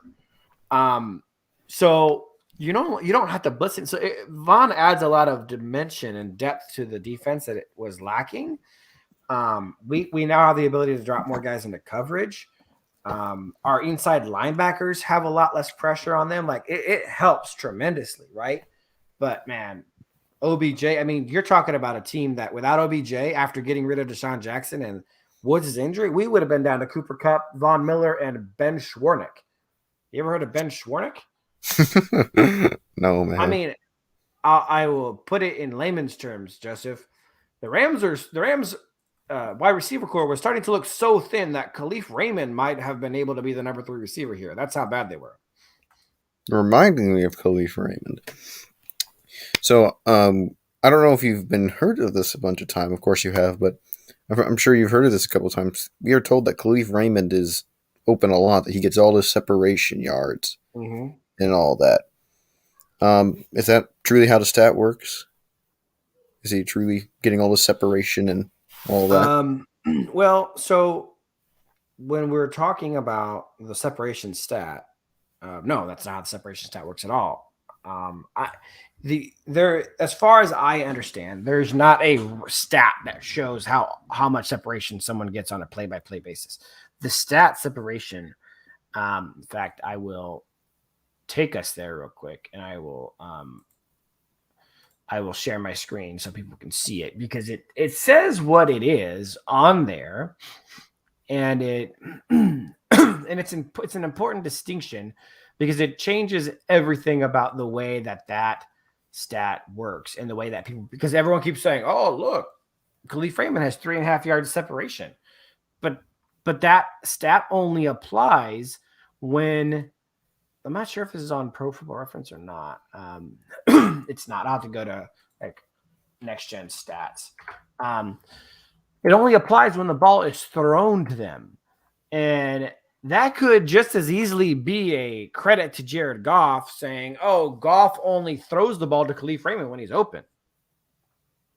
So you don't have to blitz it. So Von adds a lot of dimension and depth to the defense that it was lacking. We now have the ability to drop more guys into coverage. Our inside linebackers have a lot less pressure on them. Like it helps tremendously, right? But man, OBJ, I mean, you're talking about a team that without OBJ, after getting rid of Deshaun Jackson and Woods' injury, we would have been down to Cooper Kupp, Von Miller, and Ben Schwarnick. You ever heard of Ben Schwarnick? No, man. I mean, I will put it in layman's terms, Joseph. The Rams wide receiver core was starting to look so thin that Khalif Raymond might have been able to be the number 3 receiver here. That's how bad they were. Reminding me of Khalif Raymond. So, I don't know if you've been heard of this a bunch of time. Of course you have, but I'm sure you've heard of this a couple of times. We are told that Khalif Raymond is open a lot, that he gets all his separation yards and all that. Is that truly how the stat works? Is he truly getting all the separation and all that? Well, so when we're talking about the separation stat, no, that's not how the separation stat works at all. As far as I understand, there's not a stat that shows how much separation someone gets on a play-by-play basis. The stat separation, in fact, I will take us there real quick, and I will share my screen so people can see it because it says what it is on there, and it and it's an important distinction because it changes everything about the way that stat works and the way that people, because everyone keeps saying, "Oh, look, Khalif Raymond has 3.5 yards separation," but that stat only applies when, I'm not sure if this is on Pro Football Reference or not. It's not. I'll have to go to like next gen stats. It only applies when the ball is thrown to them, and that could just as easily be a credit to Jared Goff saying, "Oh, Goff only throws the ball to Khalif Raymond when he's open."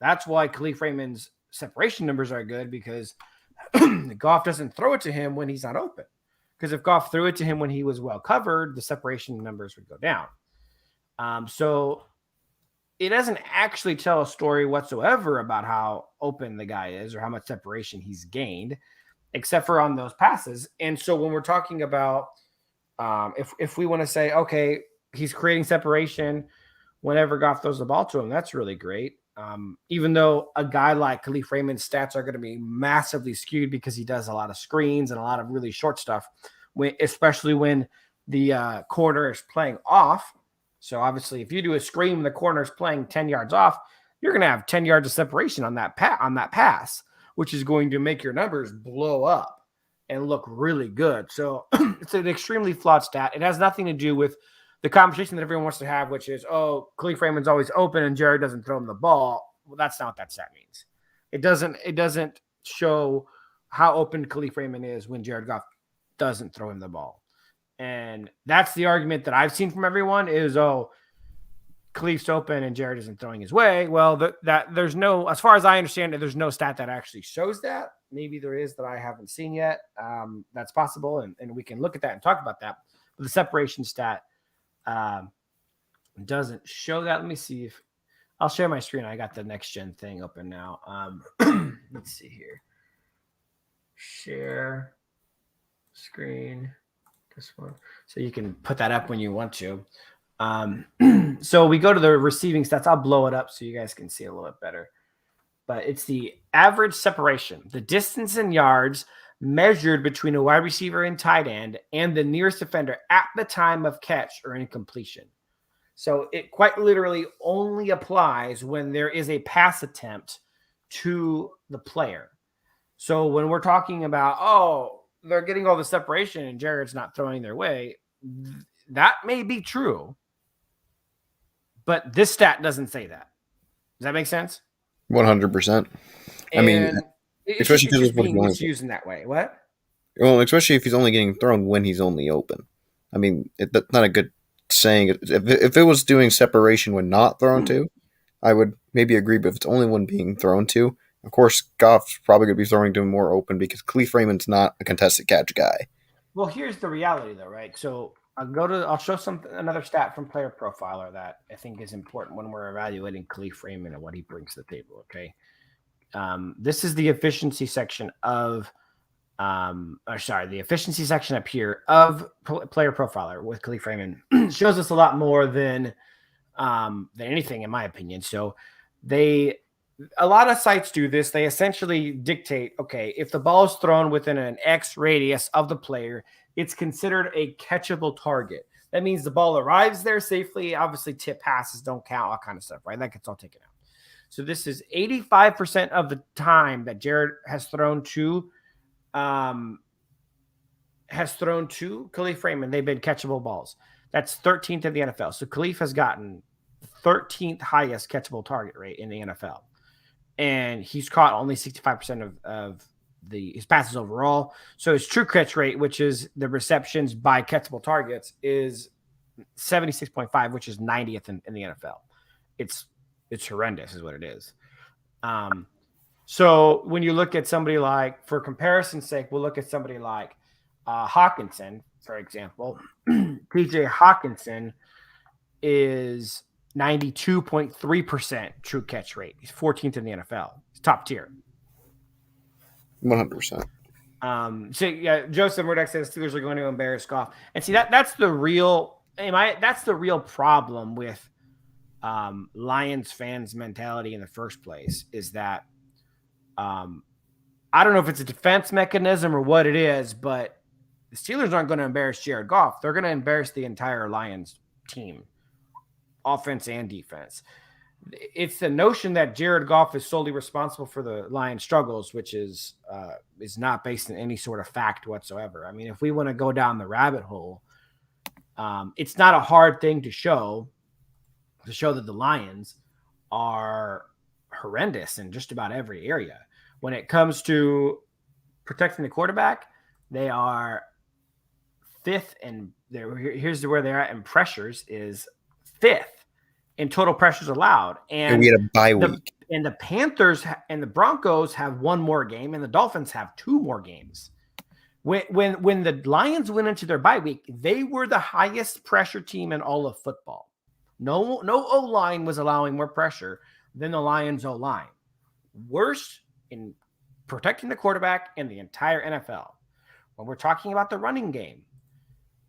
That's why Khalif Raymond's separation numbers are good, because Goff doesn't throw it to him when he's not open. Because if Goff threw it to him when he was well covered, the separation numbers would go down. So it doesn't actually tell a story whatsoever about how open the guy is or how much separation he's gained, except for on those passes. And so when we're talking about if we want to say, okay, he's creating separation whenever Goff throws the ball to him, that's really great. Even though a guy like Khalif Raymond's stats are going to be massively skewed because he does a lot of screens and a lot of really short stuff, especially when the corner is playing off. So obviously, if you do a screen when the corner is playing 10 yards off, you're going to have 10 yards of separation on that pass, which is going to make your numbers blow up and look really good. So it's an extremely flawed stat. It has nothing to do with the conversation that everyone wants to have, which is, oh, Khalif Raymond's always open and Jared doesn't throw him the ball. Well, that's not what that stat means. It doesn't show how open Khalif Raymond is when Jared Goff doesn't throw him the ball. And that's the argument that I've seen from everyone is, oh, Khalif's open and Jared isn't throwing his way. Well, that there's no, as far as I understand it, there's no stat that actually shows that. Maybe there is that I haven't seen yet. That's possible, and we can look at that and talk about that. But the separation stat doesn't show that. Let me see if I'll share my screen. I got the next gen thing open now. Let's see here. Share screen. This one. So you can put that up when you want to. So we go to the receiving stats. I'll blow it up so you guys can see it a little bit better. But it's the average separation, the distance in yards measured between a wide receiver and tight end and the nearest defender at the time of catch or incompletion. So it quite literally only applies when there is a pass attempt to the player. So when we're talking about, oh, they're getting all the separation and Jared's not throwing their way, that may be true. But this stat doesn't say that. Does that make sense? 100%. I mean, especially because it's being misused in that way. What? Well, especially if he's only getting thrown when he's only open. I mean, that's not a good saying. If it was doing separation when not thrown to, I would maybe agree. But if it's only when being thrown to, of course, Goff's probably going to be throwing to him more open because Khalif Raymond's not a contested catch guy. Well, here's the reality, though, right? So I'll show another stat from Player Profiler that I think is important when we're evaluating Khalif Raymond and what he brings to the table. Okay, this is the efficiency section of, the efficiency section up here of Player Profiler with Khalif Raymond. Shows us a lot more than anything, in my opinion. So a lot of sites do this. They essentially dictate, okay, if the ball is thrown within an X radius of the player, it's considered a catchable target. That means the ball arrives there safely. Obviously, tip passes don't count, all kind of stuff, right? That gets all taken out. So this is 85% of the time that Jared has thrown to Khalif Raymond. They've been catchable balls. That's 13th in the NFL. So Khalif has gotten 13th highest catchable target rate in the NFL. And he's caught only 65% of his passes overall. So his true catch rate, which is the receptions by catchable targets, is 76.5, which is 90th in the NFL. It's horrendous is what it is. So when you look at somebody like, for comparison's sake, we'll look at somebody like Hawkinson, for example. TJ Hawkinson is 92.3% true catch rate. He's 14th in the NFL. He's top tier. 100%. So yeah, Joseph Murdoch says Steelers are going to embarrass Goff. And see that's the real problem with Lions fans' mentality in the first place, is that I don't know if it's a defense mechanism or what it is, but the Steelers aren't going to embarrass Jared Goff. They're going to embarrass the entire Lions team, offense and defense. It's the notion that Jared Goff is solely responsible for the Lions' struggles, which is not based in any sort of fact whatsoever. I mean, if we want to go down the rabbit hole, it's not a hard thing to show that the Lions are horrendous in just about every area. When it comes to protecting the quarterback, they are fifth, and here's where they're at in pressures is fifth in total pressures allowed. And we had a bye week. And the Panthers and the Broncos have one more game, and the Dolphins have two more games. When the Lions went into their bye week, they were the highest pressure team in all of football. No O-line was allowing more pressure than the Lions O-line. Worst in protecting the quarterback in the entire NFL. When we're talking about the running game,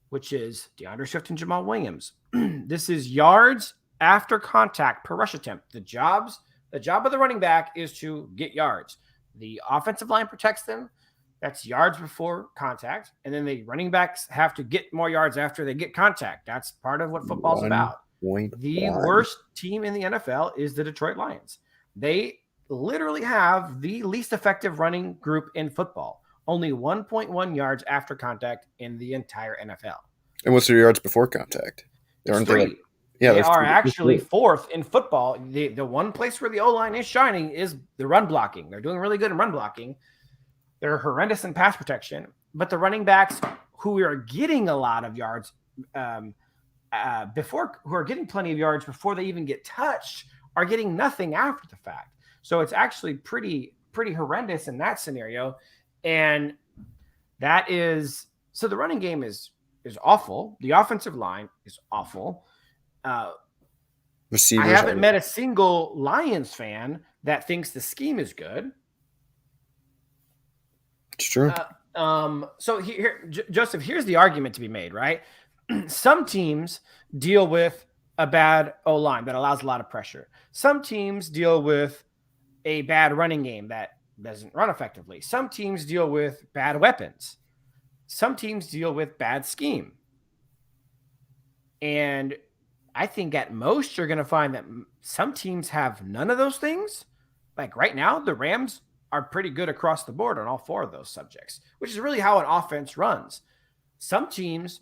which is DeAndre Swift and Jamal Williams, this is yards after contact per rush attempt. The job of the running back is to get yards. The offensive line protects them. That's yards before contact. And then the running backs have to get more yards after they get contact. That's part of what football's about. The worst team in the NFL is the Detroit Lions. They literally have the least effective running group in football. Only 1.1 yards after contact in the entire NFL. And what's their yards before contact? They are actually fourth in football. The one place where the O-line is shining is the run blocking. They're doing really good in run blocking. They're horrendous in pass protection. But the running backs who are getting a lot of yards who are getting plenty of yards before they even get touched are getting nothing after the fact. So it's actually pretty horrendous in that scenario. And that is – so the running game is awful. The offensive line is awful. Receivers, I haven't met a single Lions fan that thinks the scheme is good. It's true. So here, Joseph, here's the argument to be made, right? Some teams deal with a bad O-line that allows a lot of pressure. Some teams deal with a bad running game that doesn't run effectively. Some teams deal with bad weapons. Some teams deal with bad scheme. And I think at most you're going to find that some teams have none of those things. Like right now, the Rams are pretty good across the board on all four of those subjects, which is really how an offense runs. Some teams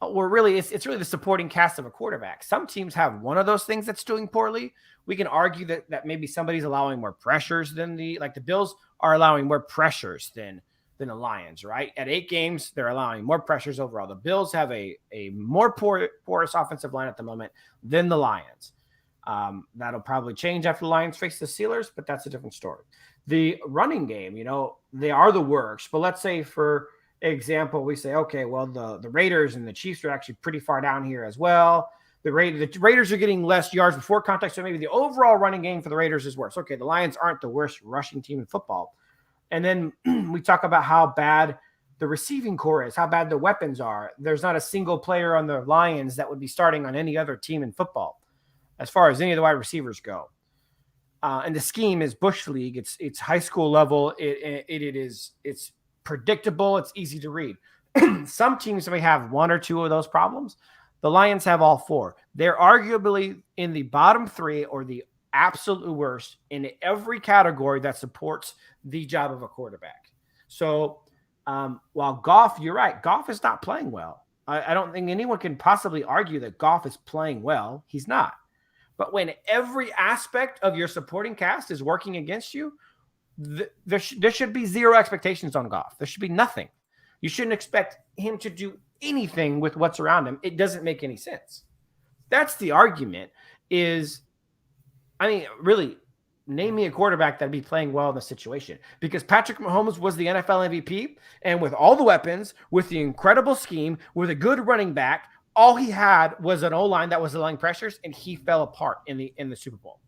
were really, it's really the supporting cast of a quarterback. Some teams have one of those things that's doing poorly. We can argue that maybe somebody's allowing more pressures than the Bills are allowing more pressures than the Lions, right? At 8 games, they're allowing more pressures overall. The Bills have a more porous offensive line at the moment than the Lions. That'll probably change after the Lions face the Steelers, but that's a different story. The running game, they are the worst. But let's say, for example, we say, okay, well, the Raiders and the Chiefs are actually pretty far down here as well. The Raiders are getting less yards before contact, so maybe the overall running game for the Raiders is worse. Okay, the Lions aren't the worst rushing team in football. And then we talk about how bad the receiving core is, how bad the weapons are. There's not a single player on the Lions that would be starting on any other team in football as far as any of the wide receivers go. And the scheme is Bush League. It's high school level. It's predictable. It's easy to read. Some teams may have one or two of those problems. The Lions have all four. They're arguably in the bottom 3 or the absolute worst in every category that supports the job of a quarterback. So while Goff, you're right, Goff is not playing well. I don't think anyone can possibly argue that Goff is playing well. He's not. But when every aspect of your supporting cast is working against you, there should be zero expectations on Goff. There should be nothing. You shouldn't expect him to do anything with what's around him. It doesn't make any sense. That's the argument is, really, name me a quarterback that'd be playing well in the situation. Because Patrick Mahomes was the NFL MVP, and with all the weapons, with the incredible scheme, with a good running back, all he had was an O-line that was allowing pressures, and he fell apart in the Super Bowl.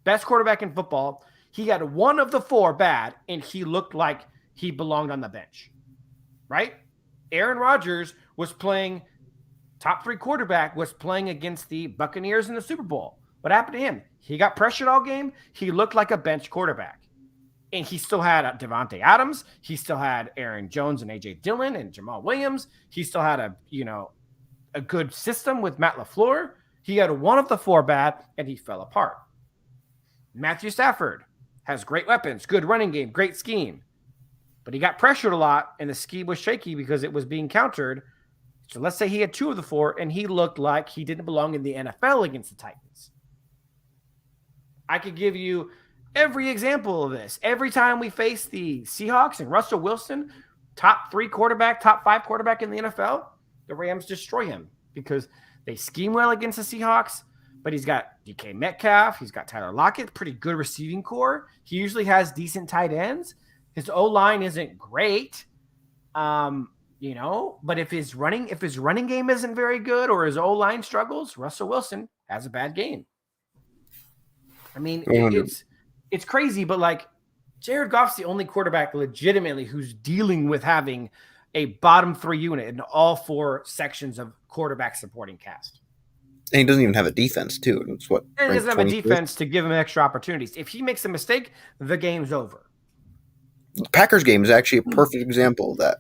Best quarterback in football. He had one of the 4 bad, and he looked like he belonged on the bench. Right? Aaron Rodgers was playing, top 3 quarterback, was playing against the Buccaneers in the Super Bowl. What happened to him? He got pressured all game. He looked like a bench quarterback. And he still had Devontae Adams. He still had Aaron Jones and AJ Dillon and Jamal Williams. He still had a good system with Matt LaFleur. He had one of the four bad, and he fell apart. Matthew Stafford has great weapons, good running game, great scheme. But he got pressured a lot, and the scheme was shaky because it was being countered. So let's say he had two of the four, and he looked like he didn't belong in the NFL against the Titans. I could give you every example of this. Every time we face the Seahawks and Russell Wilson, top 5 quarterback in the NFL, the Rams destroy him because they scheme well against the Seahawks, but he's got DK Metcalf. He's got Tyler Lockett, pretty good receiving core. He usually has decent tight ends. His O-line isn't great, but if his running game isn't very good or his O-line struggles, Russell Wilson has a bad game. I mean, it's crazy, but like Jared Goff's the only quarterback legitimately who's dealing with having a bottom 3 unit in all 4 sections of quarterback supporting cast. And he doesn't even have a defense, too. It's what? And he doesn't have a defense to give him extra opportunities. If he makes a mistake, the game's over. The Packers game is actually a perfect example of that.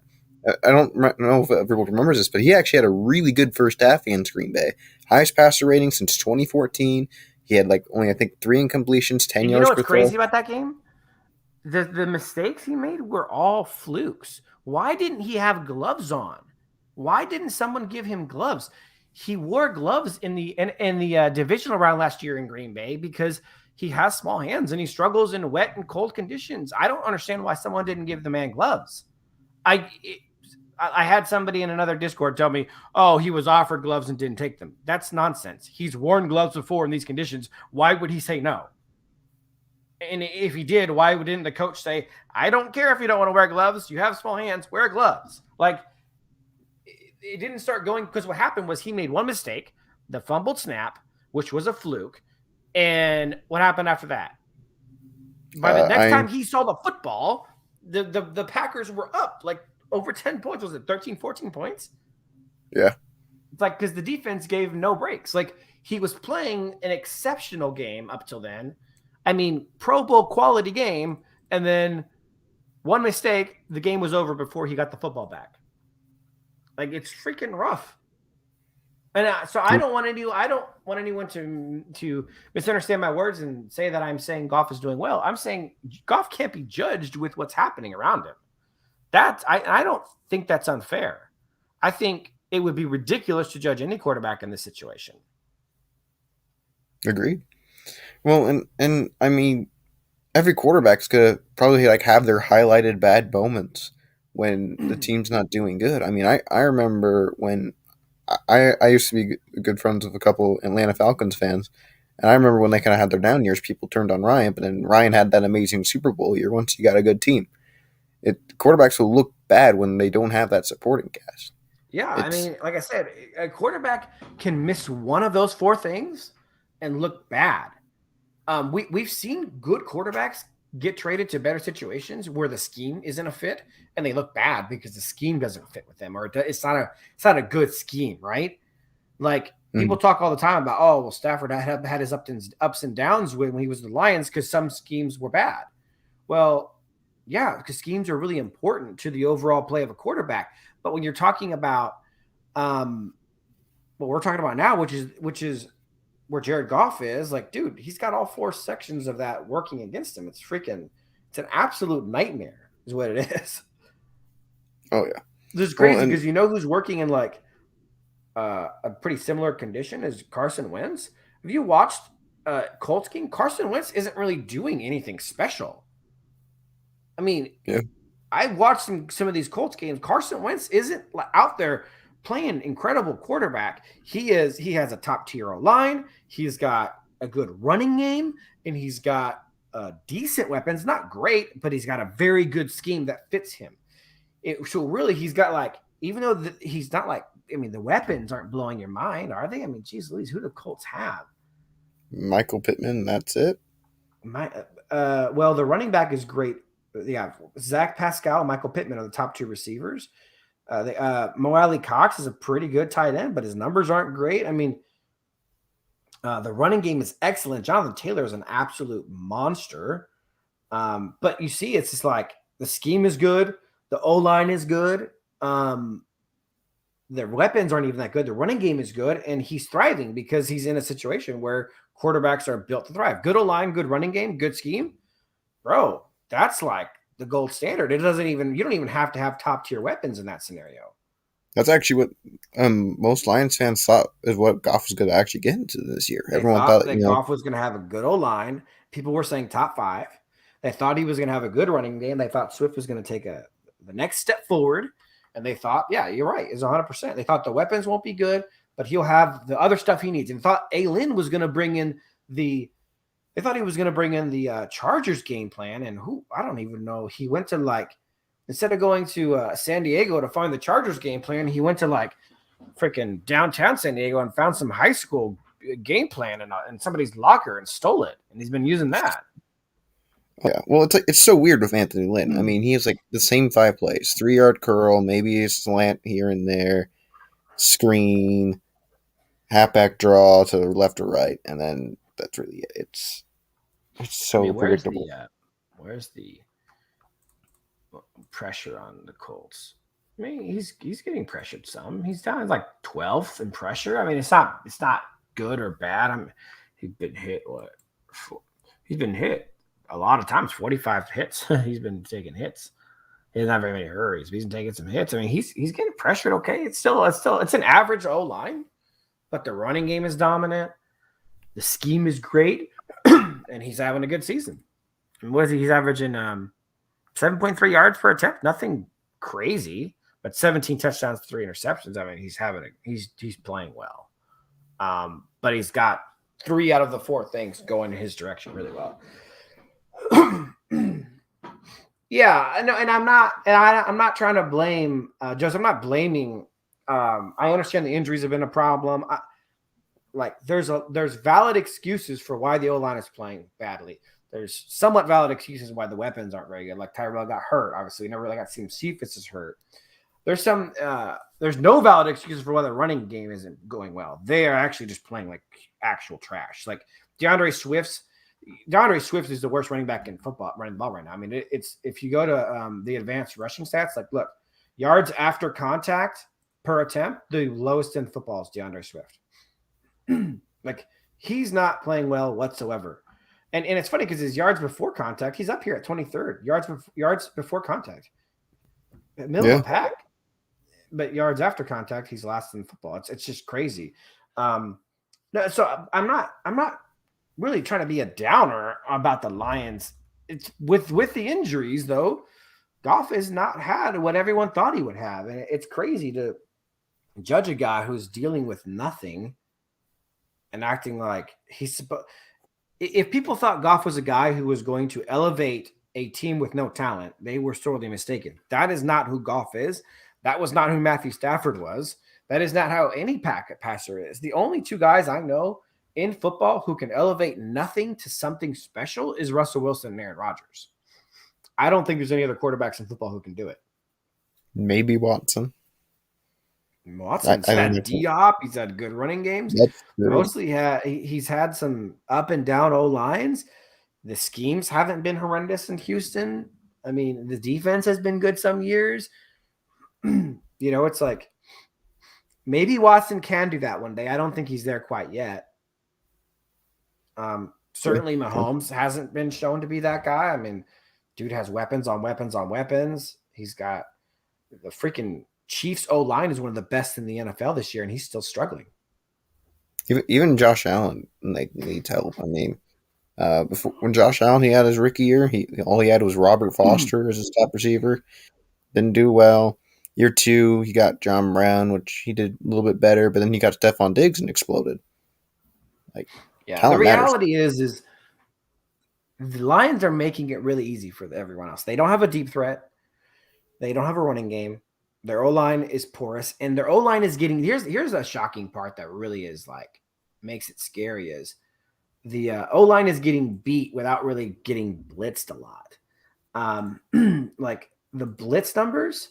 I don't know if everyone remembers this, but he actually had a really good first half against Green Bay. Highest passer rating since 2014. He had only, I think, 3 incompletions, 10 yards per throw. You know what's crazy about that game? The mistakes he made were all flukes. Why didn't he have gloves on? Why didn't someone give him gloves? He wore gloves in the divisional round last year in Green Bay because he has small hands and he struggles in wet and cold conditions. I don't understand why someone didn't give the man gloves. I had somebody in another Discord tell me, oh, he was offered gloves and didn't take them. That's nonsense. He's worn gloves before in these conditions. Why would he say no? And if he did, why didn't the coach say, I don't care if you don't want to wear gloves. You have small hands, wear gloves. It didn't start going because what happened was he made one mistake, the fumbled snap, which was a fluke. And what happened after that? By the next time he saw the football, the Packers were up over 10 points. Was it 13, 14 points? Yeah. It's because the defense gave no breaks. He was playing an exceptional game up till then. I mean, Pro Bowl quality game. And then one mistake, the game was over before he got the football back. It's freaking rough. And so I don't want anyone to misunderstand my words and say that I'm saying Goff is doing well. I'm saying Goff can't be judged with what's happening around him. I don't think that's unfair. I think it would be ridiculous to judge any quarterback in this situation. Agreed. Well, and I mean, every quarterback's gonna probably have their highlighted bad moments when the team's not doing good. I mean, I remember when I used to be good friends with a couple Atlanta Falcons fans, and I remember when they kind of had their down years, people turned on Ryan, but then Ryan had that amazing Super Bowl year once you got a good team. Quarterbacks will look bad when they don't have that supporting cast. Yeah, I mean, like I said, a quarterback can miss one of those 4 things and look bad. We've seen good quarterbacks get traded to better situations where the scheme isn't a fit and they look bad because the scheme doesn't fit with them, or it's not a good scheme, right? People talk all the time about, oh, well, Stafford had his ups and downs when he was the Lions because some schemes were bad. Well, yeah, because schemes are really important to the overall play of a quarterback. But when you're talking about what we're talking about now, which is where Jared Goff is, dude, he's got all 4 sections of that working against him. It's an absolute nightmare is what it is. Oh, yeah. This is crazy because you know who's working in a pretty similar condition as Carson Wentz? Have you watched Colts game? Carson Wentz isn't really doing anything special. I mean, yeah. I watched some of these Colts games. Carson Wentz isn't out there playing incredible quarterback. He has a top tier line. He's got a good running game, and he's got decent weapons. Not great, but he's got a very good scheme that fits him. So really, he's got even though he's not the weapons aren't blowing your mind, are they? I mean, geez Louise, who do the Colts have? Michael Pittman, that's it. Well, the running back is great. Yeah, Zach Pascal and Michael Pittman are the top 2 receivers. Mo Alley Cox is a pretty good tight end, but his numbers aren't great. I mean, the running game is excellent. Jonathan Taylor is an absolute monster. But you see, it's just like the scheme is good, the O line is good. Their weapons aren't even that good. The running game is good, and he's thriving because he's in a situation where quarterbacks are built to thrive. Good O line, good running game, good scheme, bro. That's like the gold standard. You don't even have to have top tier weapons in that scenario. That's actually what most Lions fans thought is what Goff was going to actually get into this year. They Everyone thought thought, that Goff was going to have a good O line. People were saying top 5. They thought he was going to have a good running game. They thought Swift was going to take the next step forward. And they thought, yeah, you're right, it's 100%. They thought the weapons won't be good, but he'll have the other stuff he needs. And thought Lynn was going to bring in the Chargers game plan. And I don't even know. He went to instead of going to San Diego to find the Chargers game plan, he went to freaking downtown San Diego and found some high school game plan in somebody's locker and stole it. And he's been using that. Yeah, well, it's so weird with Anthony Lynn. I mean, he has the same 5 plays: 3-yard curl, maybe a slant here and there, screen, halfback draw to the left or right, and then that's really it. It's so predictable. Where's the pressure on the Colts? I mean, he's getting pressured some. He's down 12th in pressure. I mean, it's not good or bad. He's been hit. He's been hit a lot of times. 45 hits. He's been taking hits. He doesn't have very many hurries, but he's been taking some hits. I mean, he's getting pressured. Okay, it's an average O line, but the running game is dominant. The scheme is great, and he's having a good season. And what is he? He's averaging 7.3 yards per attempt. Nothing crazy, but 17 touchdowns, 3 interceptions. I mean, he's playing well. But he's got 3 out of the 4 things going in his direction really well. Yeah, and I'm not trying to blame Joseph. I'm not blaming. I understand the injuries have been a problem. There's valid excuses for why the O-line is playing badly. There's somewhat valid excuses why the weapons aren't very good. Like Tyrell got hurt. Obviously, we never really got to see him. Cephas is hurt. There's no valid excuses for why the running game isn't going well. They are actually just playing like actual trash. Like DeAndre Swift is the worst running back in football running the ball right now. I mean, it's if you go to the advanced rushing stats, look, yards after contact per attempt, the lowest in football is DeAndre Swift. He's not playing well whatsoever. And it's funny because his yards before contact, he's up here at 23rd. Yards before contact. Middle of the pack. But yards after contact, he's last in football. It's just crazy. So I'm not really trying to be a downer about the Lions. It's with the injuries, though. Goff has not had what everyone thought he would have. And it's crazy to judge a guy who's dealing with nothing and acting like he's supposed. If people thought Goff was a guy who was going to elevate a team with no talent, they were sorely mistaken. That is not who Goff is. That was not who Matthew Stafford was. That is not how any packet passer is. The only 2 guys I know in football who can elevate nothing to something special is Russell Wilson and Aaron Rodgers. I don't think there's any other quarterbacks in football who can do it. Maybe Watson. Watson's had Diop. He's had good running games. Mostly he's had some up and down O lines. The schemes haven't been horrendous in Houston. I mean, the defense has been good some years. It's like maybe Watson can do that one day. I don't think he's there quite yet. Certainly Mahomes hasn't been shown to be that guy. I mean, dude has weapons on weapons on weapons. He's got the freaking Chiefs O-line is one of the best in the NFL this year, and he's still struggling. Even Josh Allen needs help. I mean, when Josh Allen he had his rookie year, all he had was Robert Foster as his top receiver. Didn't do well. Year 2, he got John Brown, which he did a little bit better, but then he got Stephon Diggs and exploded. The reality is the Lions are making it really easy for everyone else. They don't have a deep threat. They don't have a running game. Their O-line is porous, and their O-line is getting – here's a shocking part that really is makes it scary is the O-line is getting beat without really getting blitzed a lot. The blitz numbers,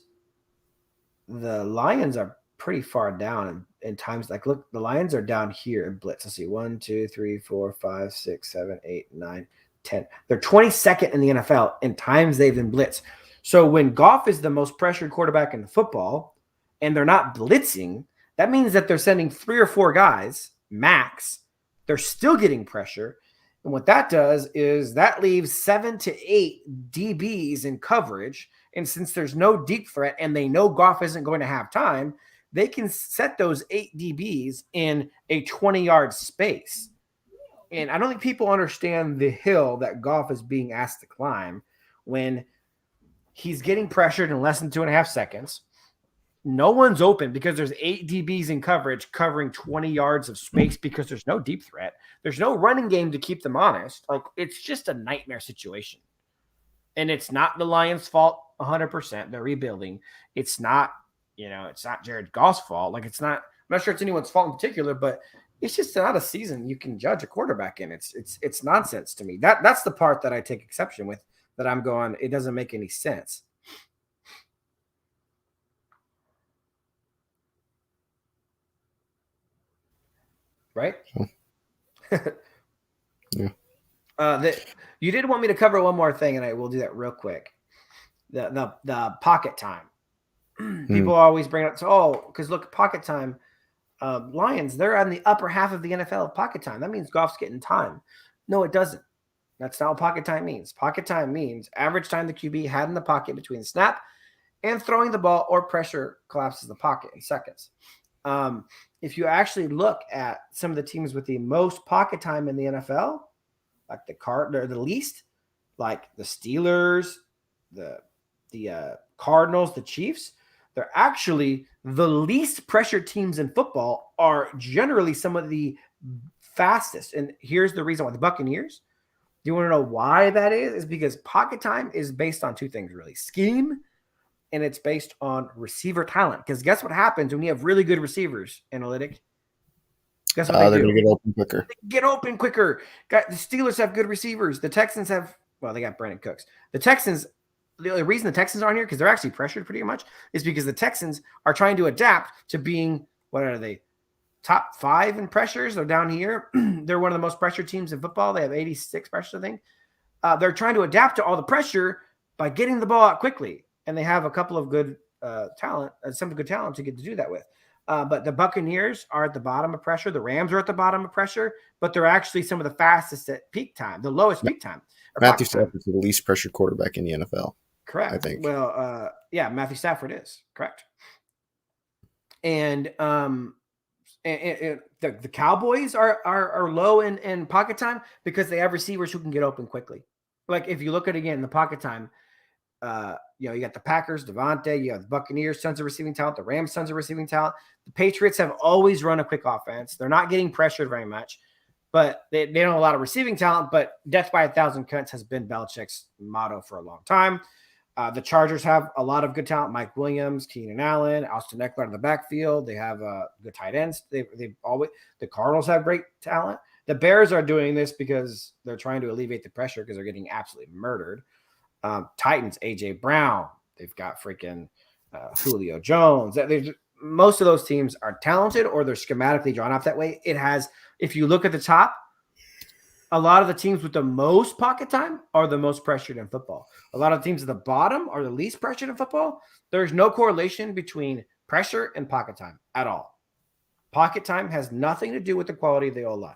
the Lions are pretty far down in times. Look, the Lions are down here in blitz. Let's see, 1, 2, 3, 4, 5, 6, 7, 8, 9, 10. They're 22nd in the NFL in times they've been blitzed. So when Goff is the most pressured quarterback in the football and they're not blitzing, that means that they're sending 3 or 4 guys max. They're still getting pressure. And what that does is that leaves 7 to 8 DBs in coverage. And since there's no deep threat and they know Goff isn't going to have time, they can set those 8 DBs in a 20-yard space. And I don't think people understand the hill that Goff is being asked to climb when he's getting pressured in less than 2.5 seconds. No one's open because there's 8 DBs in coverage covering 20 yards of space because there's no deep threat. There's no running game to keep them honest. Like, it's just a nightmare situation. And it's not the Lions' fault 100%. They're rebuilding. It's not, it's not Jared Goff's fault. Like, I'm not sure it's anyone's fault in particular, but it's just not a season you can judge a quarterback in. It's nonsense to me. That's the part that I take exception with, that I'm going, it doesn't make any sense. Right? Yeah. You did want me to cover one more thing, and I will do that real quick. The pocket time. People always bring up, because look, pocket time. Lions, they're on the upper half of the NFL pocket time. That means Goff's getting time. No, it doesn't. That's not what pocket time means. Pocket time means average time the QB had in the pocket between snap and throwing the ball or pressure collapses the pocket in seconds. If you actually look at some of the teams with the most pocket time in the NFL, like the least, like the Steelers, the Cardinals, the Chiefs, they're actually the least pressured teams in football, are generally some of the fastest. And here's the reason why. The Buccaneers, do you want to know why that is? Is because pocket time is based on 2 things, really: scheme, and it's based on receiver talent. Because guess what happens when you have really good receivers, Analytic? Guess what they do? They're going to get open quicker. They get open quicker. The Steelers have good receivers. The Texans have, they got Brandon Cooks. The Texans, the only reason the Texans aren't here, because they're actually pressured pretty much, is because the Texans are trying to adapt to being, what are they, top 5 in pressures? They're down here. They're one of the most pressured teams in football. They have 86 pressures, I think. They're trying to adapt to all the pressure by getting the ball out quickly. And they have a couple of good talent, some good talent to get to do that with. But the Buccaneers are at the bottom of pressure. The Rams are at the bottom of pressure, but they're actually some of the fastest at peak time, the lowest peak time. Matthew Stafford is the least pressured quarterback in the NFL. Correct. I think. Well, Matthew Stafford is correct. And the Cowboys are low in pocket time because they have receivers who can get open quickly. Like, if you look at, again, the pocket time, you got the Packers, Devontae, you have the Buccaneers, tons of receiving talent, the Rams, tons of receiving talent. The Patriots have always run a quick offense. They're not getting pressured very much, but they don't have a lot of receiving talent. But death by 1,000 cuts has been Belichick's motto for a long time. The Chargers have a lot of good talent: Mike Williams, Keenan Allen, Austin Eckler in the backfield. They have good tight ends. The Cardinals have great talent. The Bears are doing this because they're trying to alleviate the pressure because they're getting absolutely murdered. Titans, AJ Brown. They've got freaking Julio Jones. Most of those teams are talented, or they're schematically drawn up that way. If you look at the top, a lot of the teams with the most pocket time are the most pressured in football. A lot of teams at the bottom are the least pressured in football. There's no correlation between pressure and pocket time at all. Pocket time has nothing to do with the quality of the O-line.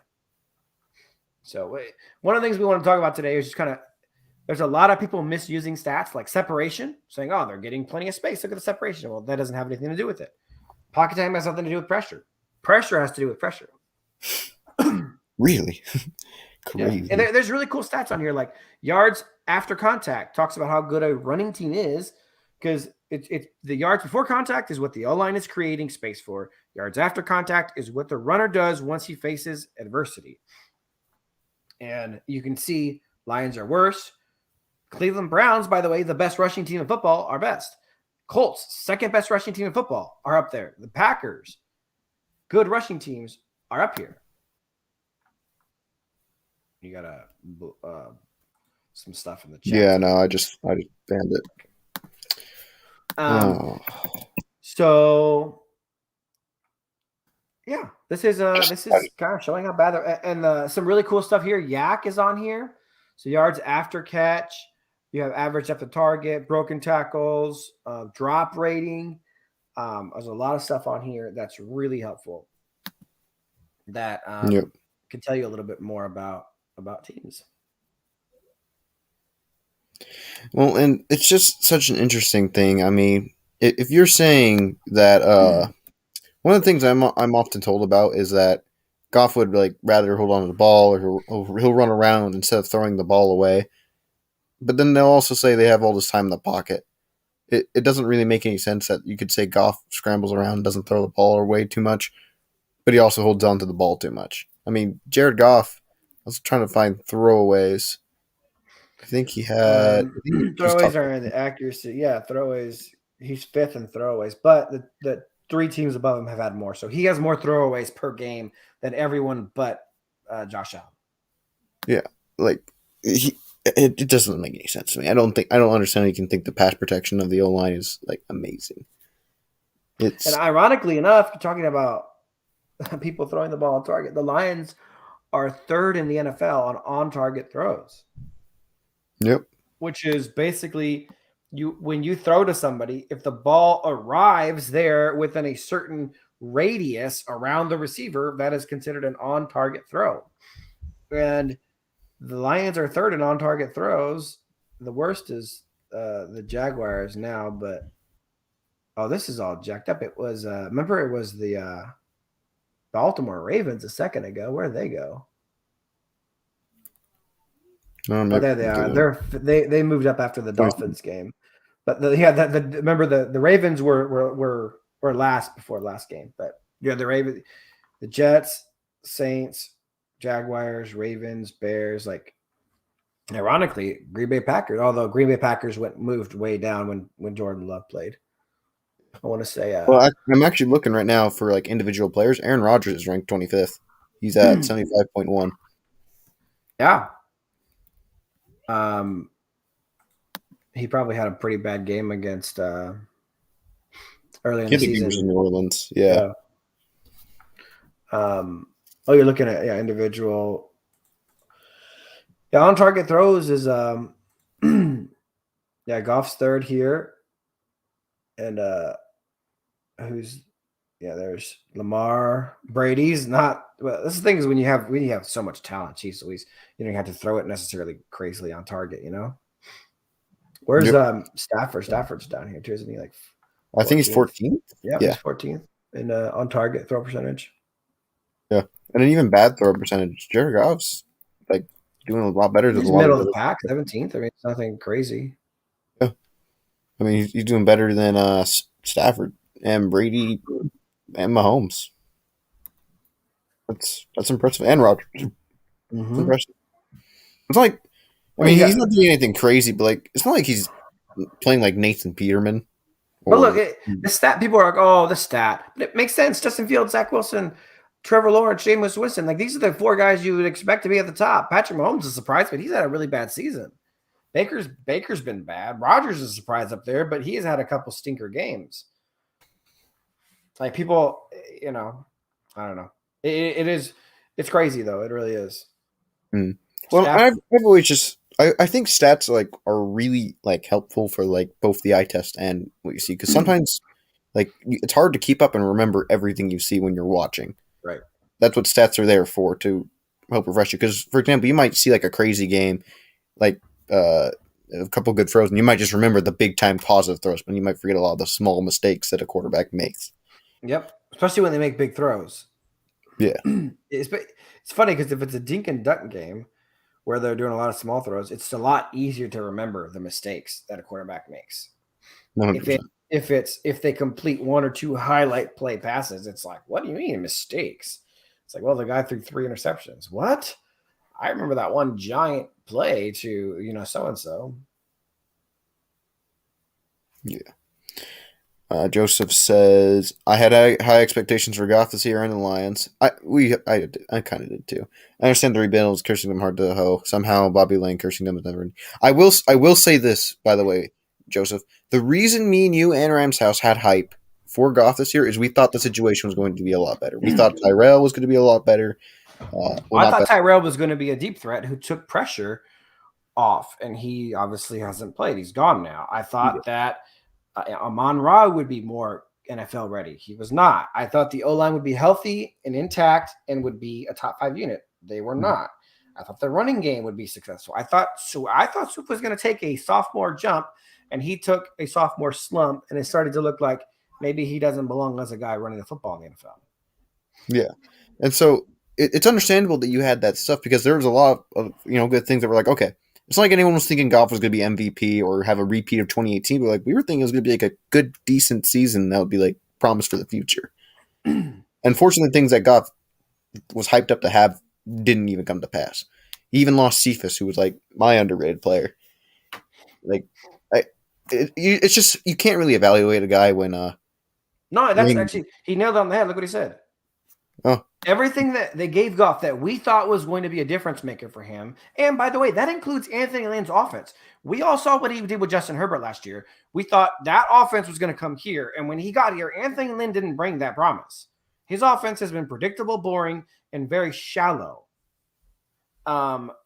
So one of the things we want to talk about today is just there's a lot of people misusing stats like separation, saying, they're getting plenty of space. Look at the separation. Well, that doesn't have anything to do with it. Pocket time has nothing to do with pressure. Pressure has to do with pressure. Really? Crazy. Yeah. And there's really cool stats on here, like yards after contact talks about how good a running team is, because it's the yards before contact is what the O-line is creating space for. Yards after contact is what the runner does once he faces adversity. And you can see Lions are worse. Cleveland Browns, by the way, the best rushing team in football, are best. Colts, second best rushing team in football, are up there. The Packers, good rushing teams, are up here. You got some stuff in the chat. Yeah, no, I just banned it. So yeah, this is kind of showing how bad they're, and some really cool stuff here. Yak is on here. So yards after catch, you have average after target, broken tackles, drop rating. There's a lot of stuff on here that's really helpful that Yep. can tell you a little bit more about teams. Well, and it's just such an interesting thing. I mean, if you're saying that one of the things I'm often told about is that Goff would like rather hold on to the ball or he'll run around instead of throwing the ball away. But then they'll also say they have all this time in the pocket. It doesn't really make any sense that you could say Goff scrambles around, doesn't throw the ball away too much, but he also holds on to the ball too much. I mean, Jared Goff, I was trying to find throwaways. I think he had throwaways are in the accuracy. Yeah, throwaways. He's fifth in throwaways, but the three teams above him have had more. So he has more throwaways per game than everyone but Josh Allen. Yeah, like it doesn't make any sense to me. I don't understand how you can think the pass protection of the O line is like amazing. And ironically enough, you're talking about people throwing the ball on target. The Lions are third in the NFL on target throws. Yep. Which is basically when you throw to somebody, if the ball arrives there within a certain radius around the receiver, that is considered an on-target throw. And the Lions are third in on-target throws. The worst is the Jaguars now, but this is all jacked up. It was remember it was the Baltimore Ravens a second ago. Where'd they go? Oh, there they are. They moved up after the Dolphins game, but remember the Ravens were last before last game. But yeah, the Jets, Saints, Jaguars, Ravens, Bears. Like, ironically, Green Bay Packers. Although Green Bay Packers moved way down when Jordan Love played. I want to say. Well, I'm actually looking right now for like individual players. Aaron Rodgers is ranked 25th. He's at 75.1. Yeah. He probably had a pretty bad game against early in the season. In New Orleans, yeah. You're looking at individual. Yeah, on target throws is Goff's third here, and there's Lamar. Brady's not. Well, this is the thing is when you have so much talent, geez Louise, you don't have to throw it necessarily crazily on target, you know. Where's Stafford? Stafford's down here too, isn't he? Like, 14th? I think he's 14th. Yeah, he's 14th in on target throw percentage. Yeah, and an even bad throw percentage. Jared Goff's like doing a lot better than he's middle of the pack, 17th. I mean, it's nothing crazy. Yeah, I mean he's doing better than Stafford and Brady and Mahomes. That's impressive, and Rodgers. Mm-hmm. Impressive. It's like, I mean, he's not doing anything crazy, but like, it's not like he's playing like Nathan Peterman. But look, the stat. People are like, "Oh, the stat," but it makes sense. Justin Fields, Zach Wilson, Trevor Lawrence, Jameis Winston. Like, these are the four guys you would expect to be at the top. Patrick Mahomes is surprised, but he's had a really bad season. Baker's been bad. Rodgers is a surprise up there, but he has had a couple stinker games. Like, people, I don't know. It's crazy though. It really is. Mm. Well, I've always just I think stats like are really like helpful for like both the eye test and what you see, because sometimes like it's hard to keep up and remember everything you see when you're watching. Right. That's what stats are there for, to help refresh you. Because for example, you might see like a crazy game, like a couple good throws, and you might just remember the big time positive throws, but you might forget a lot of the small mistakes that a quarterback makes. Yep, especially when they make big throws. Yeah, it's funny because if it's a dink and dunk game where they're doing a lot of small throws, it's a lot easier to remember the mistakes that a quarterback makes. 100%. If they complete one or two highlight play passes, it's like, what do you mean mistakes? It's like, well, the guy threw 3 interceptions. What? I remember that one giant play to so and so. Yeah. Joseph says, I had high expectations for Goff this year and the Lions. I kind of did too. I understand the rebuild is cursing them hard to hoe. Somehow Bobby Lane cursing them is never. I will say this, by the way, Joseph. The reason me and you and Rams House had hype for Goff this year is we thought the situation was going to be a lot better. We thought Tyrell was going to be a lot better. I thought Tyrell was going to be a deep threat who took pressure off, and he obviously hasn't played. He's gone now. I thought that Amon-Ra would be more NFL ready. He was not. I thought the O-line would be healthy and intact and would be a top 5 unit. They were not. I thought the running game would be successful. I thought Soup was going to take a sophomore jump, and he took a sophomore slump, and it started to look like maybe he doesn't belong as a guy running the football in the NFL. Yeah. And so it's understandable that you had that stuff because there was a lot of good things that were like, okay, it's not like anyone was thinking Goff was going to be MVP or have a repeat of 2018, but like we were thinking it was going to be like a good, decent season that would be like promised for the future. Unfortunately, things that Goff was hyped up to have didn't even come to pass. He even lost Cephas, who was like my underrated player. Like, it's just you can't really evaluate a guy when. No, that's actually he nailed it on the head. Look what he said. Oh. Everything that they gave Goff that we thought was going to be a difference maker for him. And by the way, that includes Anthony Lynn's offense. We all saw what he did with Justin Herbert last year. We thought that offense was going to come here. And when he got here, Anthony Lynn didn't bring that promise. His offense has been predictable, boring, and very shallow.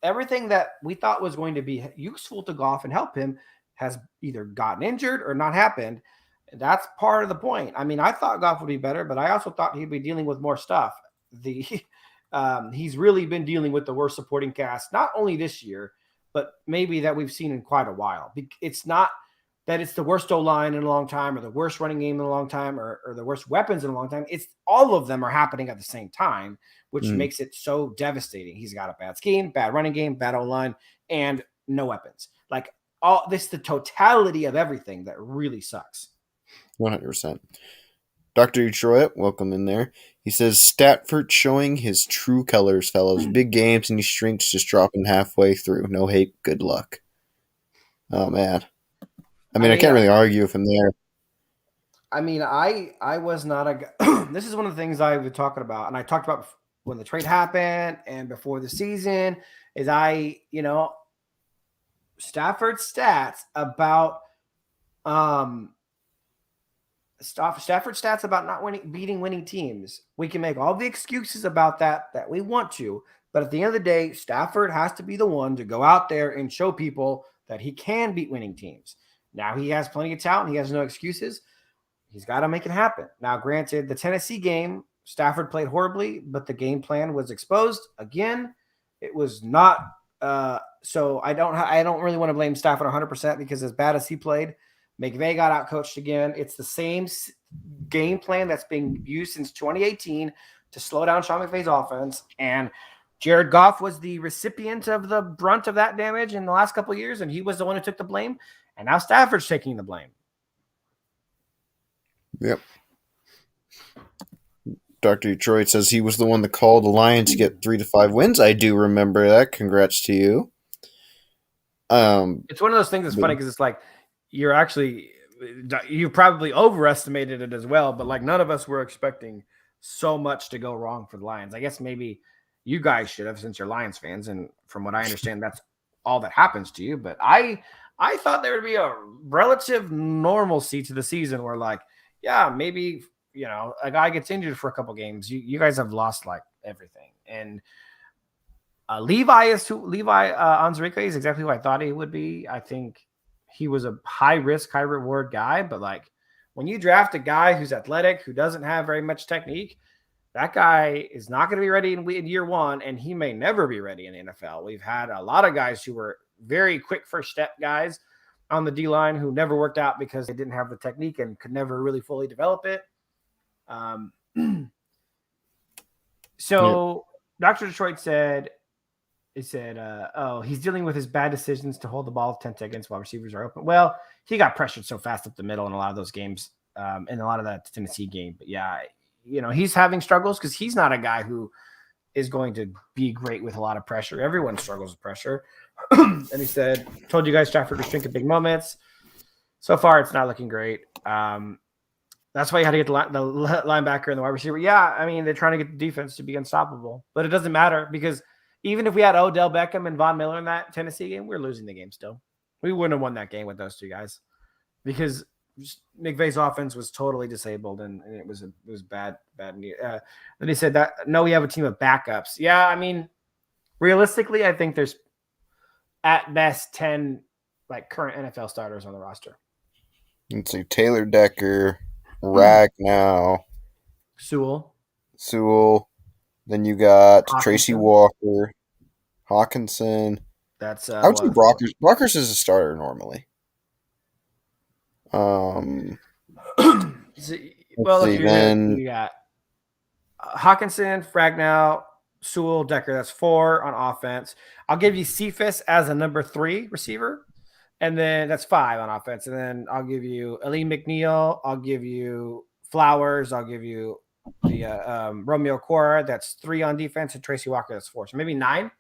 Everything that we thought was going to be useful to Goff and help him has either gotten injured or not happened. That's part of the point. I mean, I thought Goff would be better, but I also thought he'd be dealing with more stuff. He's really been dealing with the worst supporting cast, not only this year, but maybe that we've seen in quite a while. It's not that it's the worst O-line in a long time or the worst running game in a long time or the worst weapons in a long time. It's all of them are happening at the same time, which makes it so devastating. He's got a bad scheme, bad running game, bad O-line, and no weapons. Like all this, the totality of everything that really sucks. 100%. Dr. Detroit, welcome in there. He says, Stafford showing his true colors, fellows. Big games and he shrinks, just dropping halfway through. No hate, good luck. Oh, man. I mean, I can't really argue with him there. I mean, I was not a guy. This is one of the things I was talking about, and I talked about when the trade happened and before the season, is Stafford's stats about Stafford stats about not beating winning teams. We can make all the excuses about that we want to, but at the end of the day, Stafford has to be the one to go out there and show people that he can beat winning teams. Now he has plenty of talent. He has no excuses. He's got to make it happen. Now, granted, the Tennessee game, Stafford played horribly, but the game plan was exposed. Again, it was not. So I don't really want to blame Stafford 100% because as bad as he played, McVay got outcoached again. It's the same game plan that's being used since 2018 to slow down Sean McVay's offense. And Jared Goff was the recipient of the brunt of that damage in the last couple of years, and he was the one who took the blame. And now Stafford's taking the blame. Yep. Dr. Detroit says he was the one that called the Lions to get 3 to 5 wins. I do remember that. Congrats to you. It's one of those things that's funny because it's like you probably overestimated it as well, but like none of us were expecting so much to go wrong for the Lions. I guess maybe you guys should have since you're Lions fans, and from what I understand, that's all that happens to you. But I thought there would be a relative normalcy to the season where like, yeah, maybe a guy gets injured for a couple games. You guys have lost like everything. And Levi Onwuzurike is exactly who I thought he would be. I think he was a high risk, high reward guy, but like when you draft a guy who's athletic, who doesn't have very much technique, that guy is not going to be ready in year one, and he may never be ready in the NFL. We've had a lot of guys who were very quick first step guys on the D-line who never worked out because they didn't have the technique and could never really fully develop it. So Dr. Detroit said, he's dealing with his bad decisions to hold the ball 10 seconds while receivers are open. Well, he got pressured so fast up the middle in a lot of those games, in a lot of that Tennessee game. But yeah, he's having struggles because he's not a guy who is going to be great with a lot of pressure. Everyone struggles with pressure. And he said, told you guys Stafford was drinking big moments. So far, it's not looking great. That's why you had to get the linebacker and the wide receiver. Yeah, I mean, they're trying to get the defense to be unstoppable. But it doesn't matter because even if we had Odell Beckham and Von Miller in that Tennessee game, we're losing the game still. We wouldn't have won that game with those two guys because McVay's offense was totally disabled and it was bad. Then he said that, no, we have a team of backups. Yeah, I mean, realistically, I think there's at best 10 like current NFL starters on the roster. Let's see, Taylor Decker, Ragnow, Sewell, Sewell. Then you got Tracy Hawkinson. Walker, Hawkinson. That's I would say Brockers. Brockers is a starter normally. Well, see, then- you got Hawkinson, Fragnow, Sewell, Decker. That's 4 on offense. I'll give you Cephas as a number 3 receiver, and then that's 5 on offense. And then I'll give you Ali McNeil. I'll give you Flowers. I'll give you the Romeo Cora. That's 3 on defense, and Tracy Walker. That's 4. So maybe 9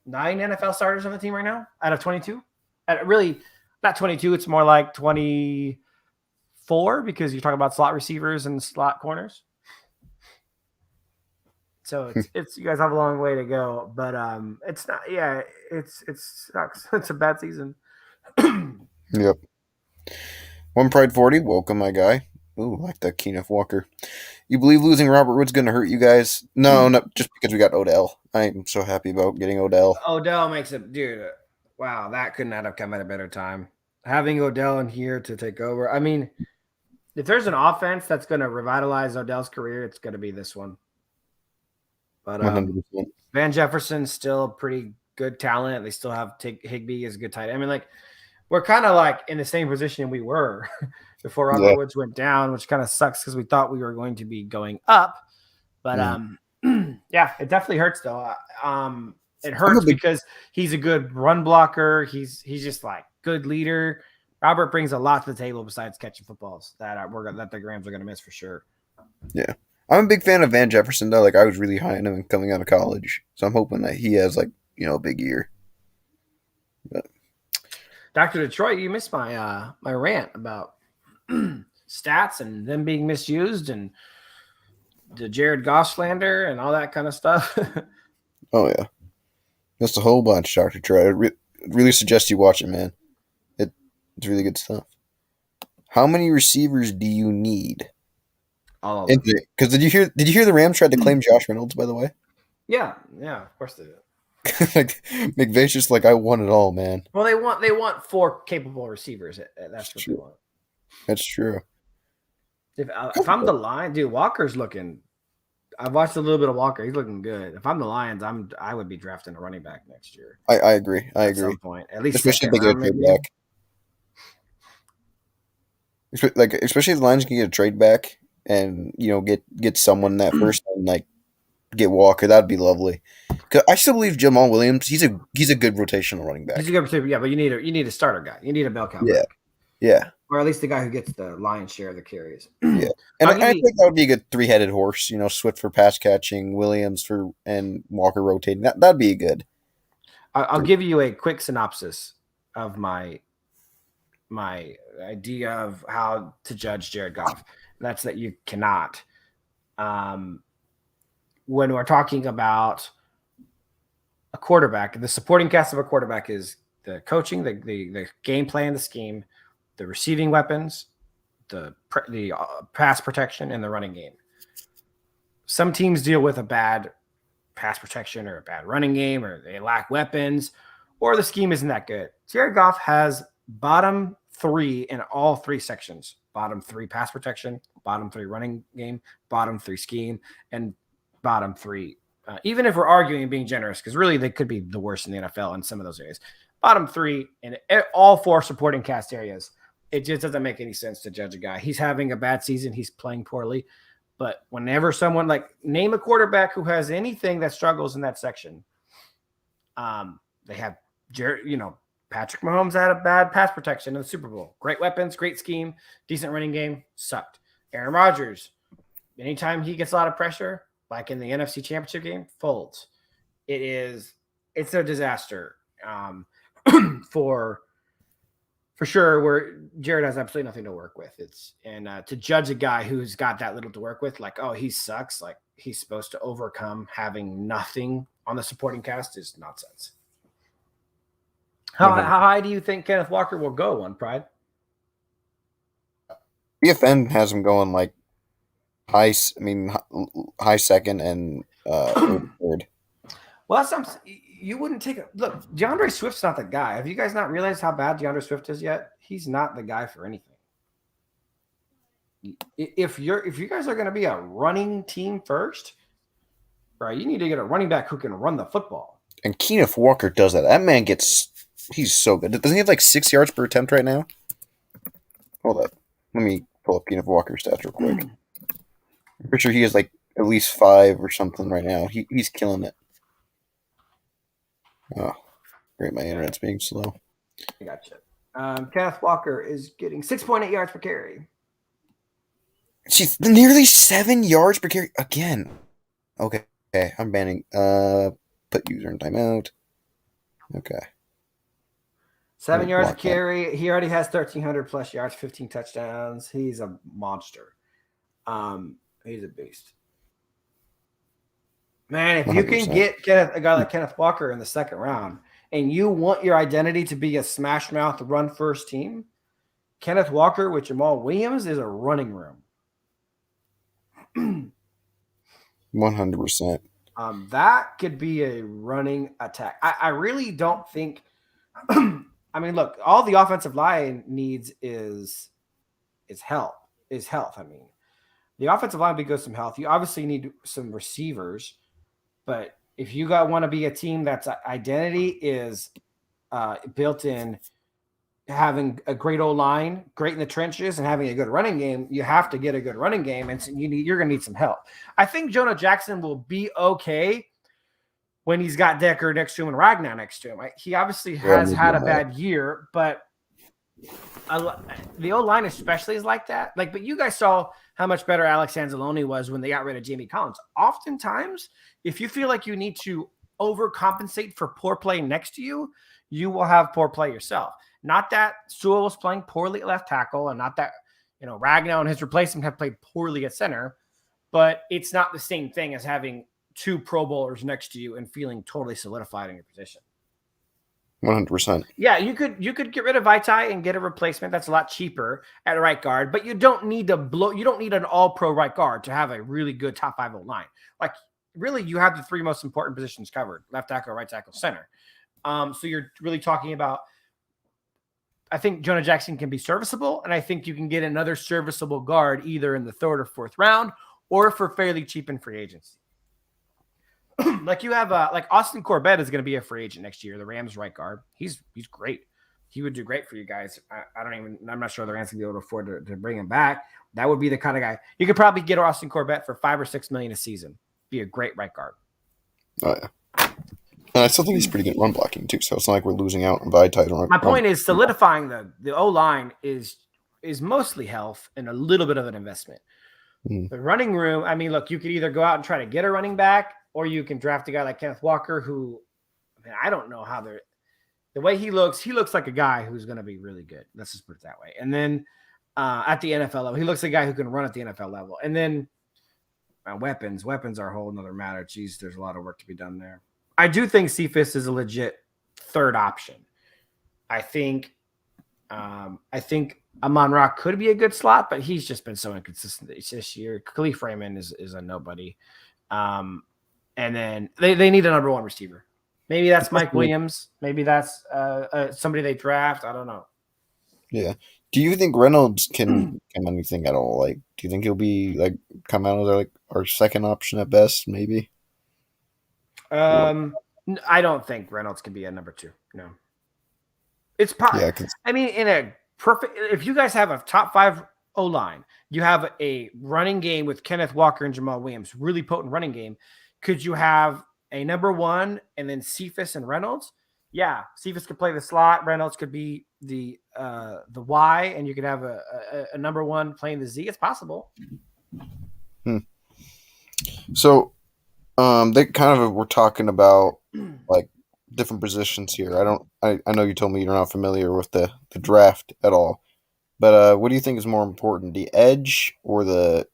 NFL starters on the team right now out of 22. Really, not 22. It's more like 24 because you're talking about slot receivers and slot corners. So it's you guys have a long way to go, but it's not. Yeah, it sucks. It's a bad season. Yep. One Pride 40. Welcome, my guy. Ooh, like that Kenneth Walker. You believe losing Robert Woods going to hurt you guys? No, not just because we got Odell. I'm so happy about getting Odell. Odell makes it, dude. Wow, that could not have come at a better time. Having Odell in here to take over. I mean, if there's an offense that's going to revitalize Odell's career, it's going to be this one. But 100%. Van Jefferson's still pretty good talent. They still have Higbee as a good tight end. I mean, like, we're kind of like in the same position we were before Robert Woods went down, which kind of sucks because we thought we were going to be going up. But yeah, it definitely hurts though. It hurts because he's a good run blocker. He's just like good leader. Robert brings a lot to the table besides catching footballs that the Rams are going to miss for sure. Yeah. I'm a big fan of Van Jefferson though. Like I was really high on him coming out of college. So I'm hoping that he has like, a big year. But Dr. Detroit, you missed my my rant about stats and them being misused and the Jared Goff slander and all that kind of stuff. Oh yeah, just a whole bunch, Dr. Detroit. I really suggest you watch it, man. It's really good stuff. How many receivers do you need? Because did you hear the Rams tried to claim Josh Reynolds, by the way? Yeah, of course they did. Like McVay's just like, I want it all, man. Well, they want 4 capable receivers. That's what they want. That's true. If I'm the Lions, dude, Walker's looking. I've watched a little bit of Walker. He's looking good. If I'm the Lions, I would be drafting a running back next year. I agree. At some point, at least especially if they get a trade back. Especially if the Lions can get a trade back and get someone that first and like get Walker, that'd be lovely. Because I still believe Jamal Williams. He's a good rotational running back. He's a good receiver, yeah, but you need a starter guy. You need a bell cow. Yeah. Or at least the guy who gets the lion's share of the carries. Yeah. And I think that would be a good 3-headed horse. Swift for pass catching, Williams and Walker rotating. That'd be good. I'll give you a quick synopsis of my idea of how to judge Jared Goff. That's that you cannot. When we're talking about a quarterback, the supporting cast of a quarterback is the coaching, the game plan, the scheme, the receiving weapons, the pass protection, and the running game. Some teams deal with a bad pass protection or a bad running game, or they lack weapons, or the scheme isn't that good. Jared Goff has bottom 3 in all 3 sections: bottom 3 pass protection, bottom 3 running game, bottom 3 scheme, and bottom 3. Even if we're arguing and being generous, because really they could be the worst in the NFL in some of those areas. Bottom 3 in all 4 supporting cast areas. It just doesn't make any sense to judge a guy. He's having a bad season. He's playing poorly. But whenever someone name a quarterback who has anything that struggles in that section, they have Patrick Mahomes had a bad pass protection in the Super Bowl. Great weapons, great scheme, decent running game, sucked. Aaron Rodgers, anytime he gets a lot of pressure, like in the NFC Championship game, folds. It's a disaster for sure, where Jared has absolutely nothing to work with. To judge a guy who's got that little to work with, like, oh, he sucks, like he's supposed to overcome having nothing on the supporting cast, is nonsense. How high do you think Kenneth Walker will go on Pride? BFN has him going like high second and third. Well, you wouldn't take a look. DeAndre Swift's not the guy. Have you guys not realized how bad DeAndre Swift is yet? He's not the guy for anything. If you guys are going to be a running team first, right, you need to get a running back who can run the football. And Kenneth Walker does that. That man he's so good. Doesn't he have like 6 yards per attempt right now? Hold up. Let me pull up Kenneth Walker's stats real quick. I'm pretty sure he has like at least 5 or something right now. He's killing it. Oh, great. My internet's being slow. I gotcha. Kenneth Walker is getting 6.8 yards per carry. She's nearly 7 yards per carry again. Okay, I'm banning. Put user in timeout. Okay. 7 yards a carry. He already has 1,300 plus yards, 15 touchdowns. He's a monster. He's a beast. Man, if 100%. You can get a guy like Kenneth Walker in the second round, and you want your identity to be a smash mouth run first team, Kenneth Walker with Jamal Williams is a running room. 100%. That could be a running attack. I really don't think. I mean, look, all the offensive line needs is health. I mean, the offensive line because some health. You obviously need some receivers, but if you want to be a team that's identity is built in having a great old line, great in the trenches, and having a good running game, you have to get a good running game, and so you're going to need some help. I think Jonah Jackson will be okay when he's got Decker next to him and Ragnar next to him. He obviously has had a bad year, but the O-line especially is like that. But you guys saw how much better Alex Anzalone was when they got rid of Jamie Collins. Oftentimes, if you feel like you need to overcompensate for poor play next to you, you will have poor play yourself. Not that Sewell was playing poorly at left tackle, and not that Ragnar and his replacement have played poorly at center, but it's not the same thing as having 2 Pro Bowlers next to you and feeling totally solidified in your position. 100%. Yeah, you could get rid of Vaitai and get a replacement that's a lot cheaper at right guard, but you don't need you don't need an all-pro right guard to have a really good top 5 line. Really, you have the 3 most important positions covered: left tackle, right tackle, center. So you're really talking about. I think Jonah Jackson can be serviceable, and I think you can get another serviceable guard either in the 3rd or 4th round or for fairly cheap in free agency. You have Austin Corbett is going to be a free agent next year, the Rams right guard. He's great. He would do great for you guys. I'm not sure the Rams can be able to afford to bring him back. That would be the kind of guy you could probably get Austin Corbett for $5 or $6 million a season. Be a great right guard. Oh yeah. And I still think he's pretty good run blocking too, so it's not like we're losing out on Vaitai. My point is solidifying the O-line is mostly health and a little bit of an investment. The running room, I mean, look, you could either go out and try to get a running back, or you can draft a guy like Kenneth Walker, who, I don't know how the way he looks like a guy who's going to be really good. Let's just put it that way. And then at the NFL level, he looks like a guy who can run at the NFL level. And then weapons are a whole nother matter. Jeez, there's a lot of work to be done there. I do think Cephas is a legit 3rd option. I think Amon-Ra could be a good slot, but he's just been so inconsistent this year. Khalif Raymond is a nobody. And then they need a number 1 receiver. Maybe that's Mike Williams. Maybe that's somebody they draft. I don't know. Yeah. Do you think Reynolds can anything at all? Do you think he'll be come out as our 2nd option at best? Maybe. I don't think Reynolds can be a number 2. No. It's possible. Yeah, I mean, in a perfect, if you guys have a top 5 O-line, you have a running game with Kenneth Walker and Jamal Williams, really potent running game. Could you have a number 1 and then Cephas and Reynolds? Yeah, Cephas could play the slot. Reynolds could be the Y, and you could have a number 1 playing the Z. It's possible. So, they kind of were talking about different positions here. I know you told me you're not familiar with the draft at all, but what do you think is more important, the edge or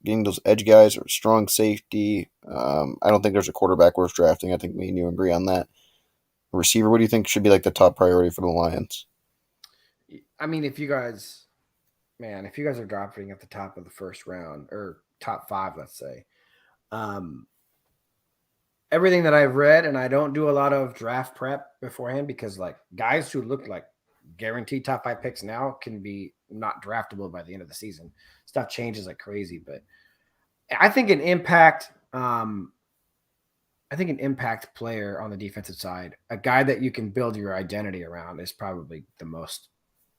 getting those edge guys, or strong safety? I don't think there's a quarterback worth drafting. I think me and you agree on that. Receiver, what do you think should be the top priority for the Lions? I mean, if you guys are drafting at the top of the 1st round or top 5, let's say, everything that I've read, and I don't do a lot of draft prep beforehand because like guys who look like guaranteed top 5 picks now can be not draftable by the end of the season. Stuff changes like crazy, but I think an impact player on the defensive side, a guy that you can build your identity around, is probably the most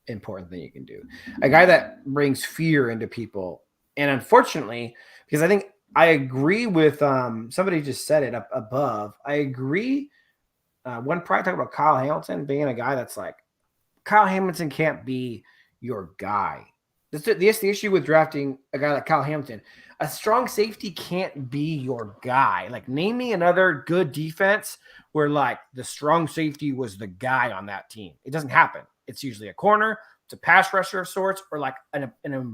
important thing you can do. A guy that brings fear into people. And unfortunately, because I think I agree with somebody just said it up above. I agree. One probably talking about Kyle Hamilton being a guy that's like, Kyle Hamilton can't be your guy. That's the issue with drafting a guy like Kyle Hamilton. A strong safety can't be your guy. Like, name me another good defense where like the strong safety was the guy on that team. It doesn't happen. It's usually a corner, it's a pass rusher of sorts, or like a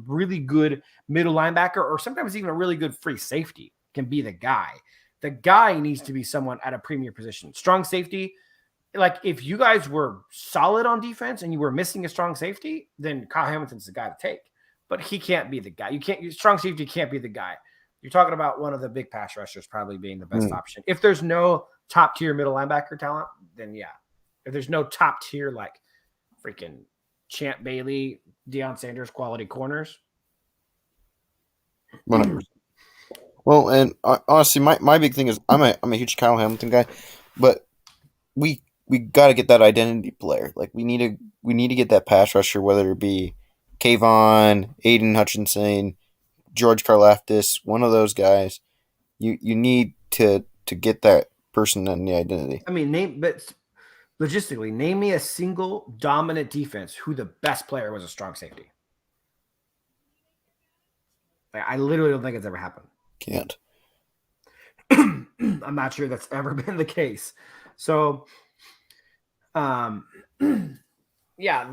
really good middle linebacker, or sometimes even a really good free safety can be the guy. The guy needs to be someone at a premier position. Strong safety, like if you guys were solid on defense and you were missing a strong safety, then Kyle Hamilton's the guy to take. But he can't be the guy. Strong safety can't be the guy. You're talking about one of the big pass rushers probably being the best option. If there's no top tier middle linebacker talent, then yeah. If there's no top tier like freaking Champ Bailey, Deion Sanders quality corners. 100%. Well, and honestly, my big thing is I'm a huge Kyle Hamilton guy, but we got to get that identity player. Like we need to get that pass rusher, whether it be Kayvon, Aiden Hutchinson, George Karlaftis, one of those guys. You need to get that person in the identity. I mean, but logistically, name me a single dominant defense who the best player was a strong safety. Like, I literally don't think it's ever happened. Can't. I'm not sure that's ever been the case. So, yeah,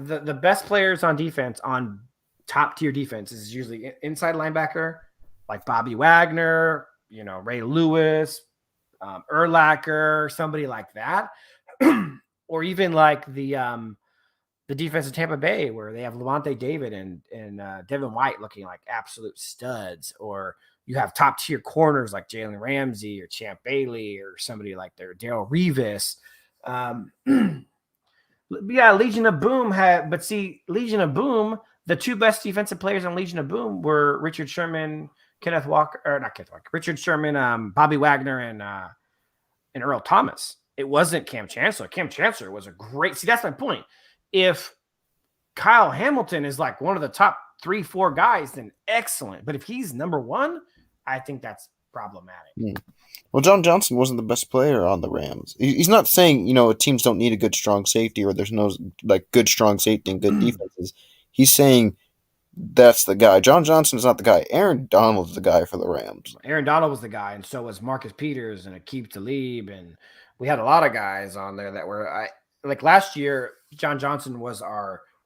the best players on defense, on top tier defense, is usually inside linebacker, like Bobby Wagner, Ray Lewis, Urlacher, somebody like that. Or even like the defense of Tampa Bay, where they have Levante David and Devin White looking like absolute studs. Or you have top tier corners like Jalen Ramsey or Champ Bailey or somebody like their Darrell Revis. Yeah, Legion of Boom Legion of Boom, the two best defensive players on Legion of Boom were Richard Sherman, Richard Sherman, Bobby Wagner, and Earl Thomas. It wasn't Cam Chancellor. Cam Chancellor was a great. See, that's my point. If Kyle Hamilton is like one of the top 3-4 guys, then excellent. But if he's number one, I think that's problematic. Well, John Johnson wasn't the best player on the Rams. He's not saying, teams don't need a good strong safety or there's no like good strong safety and good defenses. He's saying that's the guy. John Johnson's not the guy. Aaron Donald's the guy for the Rams. Aaron Donald was the guy, and so was Marcus Peters and Aqib Talib, and we had a lot of guys on there that were like last year. John Johnson was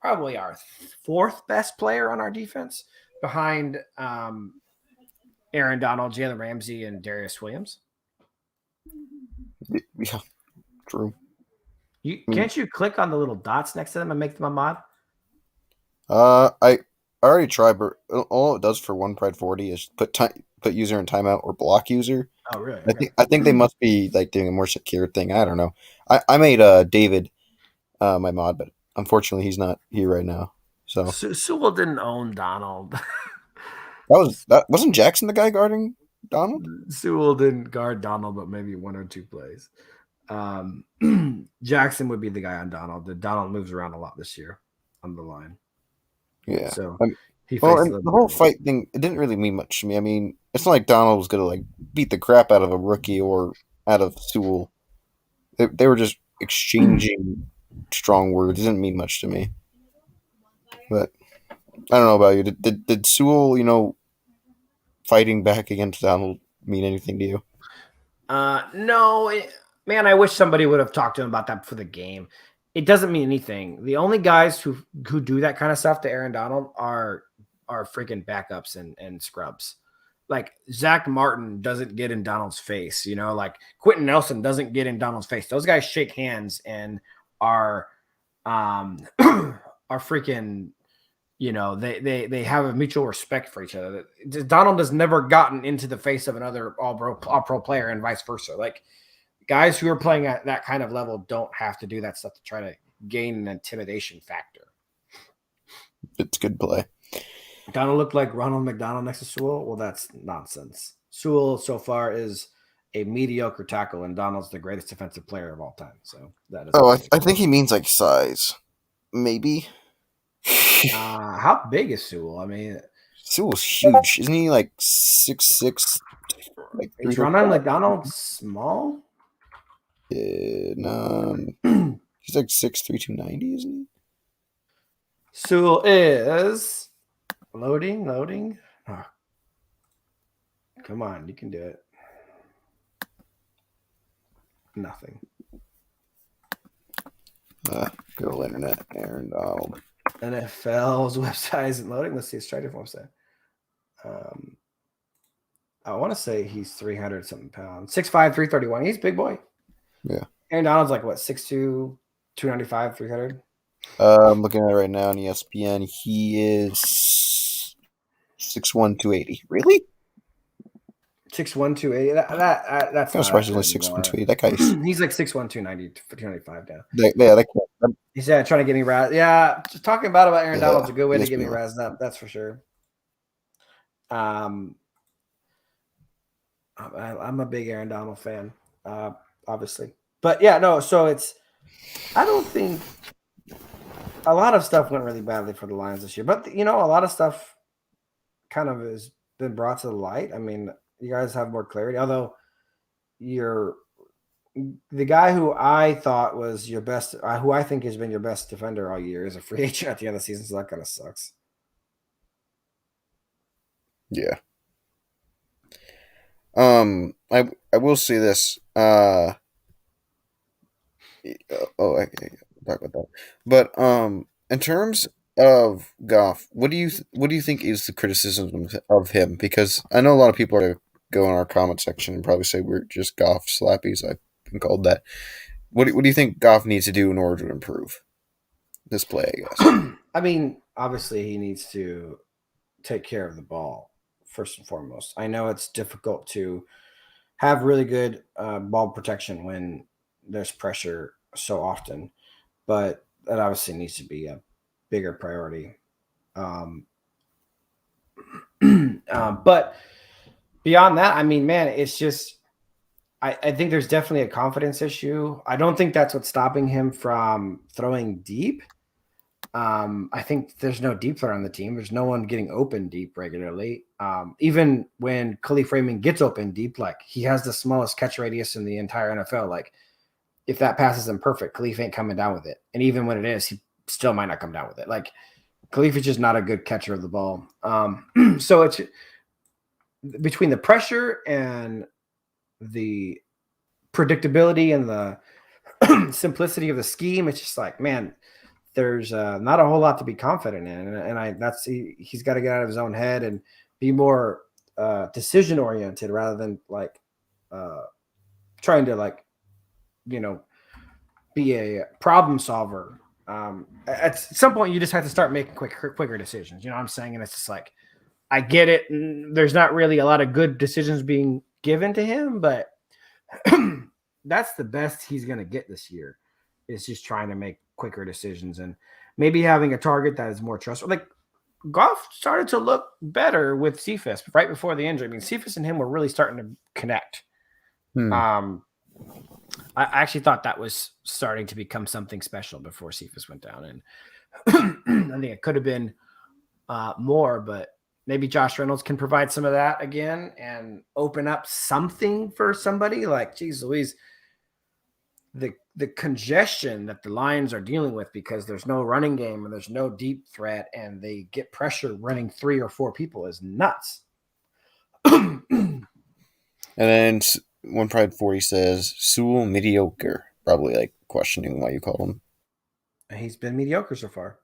probably our fourth best player on our defense, behind Aaron Donald, Jalen Ramsey, and Darius Williams. Yeah, true. Can't you click on the little dots next to them and make them a mod? I already tried, but all it does for One Pride 40 is put user in timeout or block user. Oh, really? Okay. I think they must be like doing a more secure thing. I don't know. I made David my mod, but unfortunately he's not here right now. So Sewell didn't own Donald. that wasn't Jackson the guy guarding Donald? Sewell didn't guard Donald, but maybe one or two plays. Jackson would be the guy on Donald. Donald moves around a lot this year on the line. Yeah. So and the whole fight thing, it didn't really mean much to me. I mean, it's not like Donald was gonna like beat the crap out of a rookie or out of Sewell. They were just exchanging strong words. It didn't mean much to me. But I don't know about you. Did Sewell, fighting back against Donald mean anything to you? No, man. I wish somebody would have talked to him about that for the game. It doesn't mean anything. The only guys who do that kind of stuff to Aaron Donald are freaking backups and scrubs. Like Zach Martin doesn't get in Donald's face, like Quentin Nelson doesn't get in Donald's face. Those guys shake hands and are freaking, they have a mutual respect for each other. Donald has never gotten into the face of another all pro player and vice versa. Like guys who are playing at that kind of level don't have to do that stuff to try to gain an intimidation factor. It's good play. Donald looked like Ronald McDonald next to Sewell. Well, that's nonsense. Sewell so far is a mediocre tackle, and Donald's the greatest defensive player of all time. So that is. Oh, I think he means like size, maybe. How big is Sewell? I mean, Sewell's huge, isn't he? Like 6'6", like is Ronald McDonald small? No, he's like 6'3", 290, isn't he? Sewell is loading. Oh. Come on, you can do it. Nothing. Good old internet, Aaron Donald. NFL's website isn't loading. Let's see his strike form say. I want to say he's 300 something pounds. 6'5", 331. He's a big boy. Yeah. Aaron Donald's like what, 6'2", 295, 300? I'm looking at it right now on ESPN. He is 6'1", 280. Really? 6'1", 280. That's I'm surprised he's only 6'1", 280. That guy's he's like 6'1", 290, 295 now. He's trying to get me razzed. Yeah, just talking about Aaron Donald's a good way to get me ESPN. razzed up. That's for sure. I'm a big Aaron Donald fan, obviously. But yeah, no. So I don't think a lot of stuff went really badly for the Lions this year. But a lot of stuff kind of has been brought to the light. I mean, you guys have more clarity. Although the guy who I thought was your best, who I think has been your best defender all year, is a free agent at the end of the season. So that kind of sucks. Yeah. I will say this. I can talk about that. But in terms of Goff, what do you think is the criticism of him? Because I know a lot of people are going to go in our comment section and probably say we're just Goff slappies. I've been called that. What do you think Goff needs to do in order to improve this play, I guess? I mean, obviously he needs to take care of the ball first and foremost. I know it's difficult to have really good ball protection when there's pressure so often, but that obviously needs to be a bigger priority. But beyond that, I mean, man, it's just, I think there's definitely a confidence issue. I don't think that's what's stopping him from throwing deep. I think there's no deep threat on the team. There's no one getting open deep regularly. Even when Khalif Raymond gets open deep, like he has the smallest catch radius in the entire NFL. Like if that pass is imperfect, Khalif ain't coming down with it. And even when it is, he still might not come down with it. Like Khalif is just not a good catcher of the ball. So it's between the pressure and the predictability and the simplicity of the scheme. It's just like, man, there's not a whole lot to be confident in. And he's got to get out of his own head and be more decision oriented rather than like trying to like, be a problem solver. At some point you just have to start making quicker decisions. You know what I'm saying? And it's just like, I get it. There's not really a lot of good decisions being given to him, but that's the best he's going to get this year, is just trying to make quicker decisions and maybe having a target that is more trustworthy. Like Goff started to look better with Cephas right before the injury. I mean, Cephas and him were really starting to connect. I actually thought that was starting to become something special before Cephas went down. And I think it could have been more, but maybe Josh Reynolds can provide some of that again and open up something for somebody. Like, geez Louise, the congestion that the Lions are dealing with because there's no running game and there's no deep threat and they get pressure running 3 or 4 people is nuts. And then One Pride 40 says Sewell mediocre, probably like questioning why you called him. He's been mediocre so far.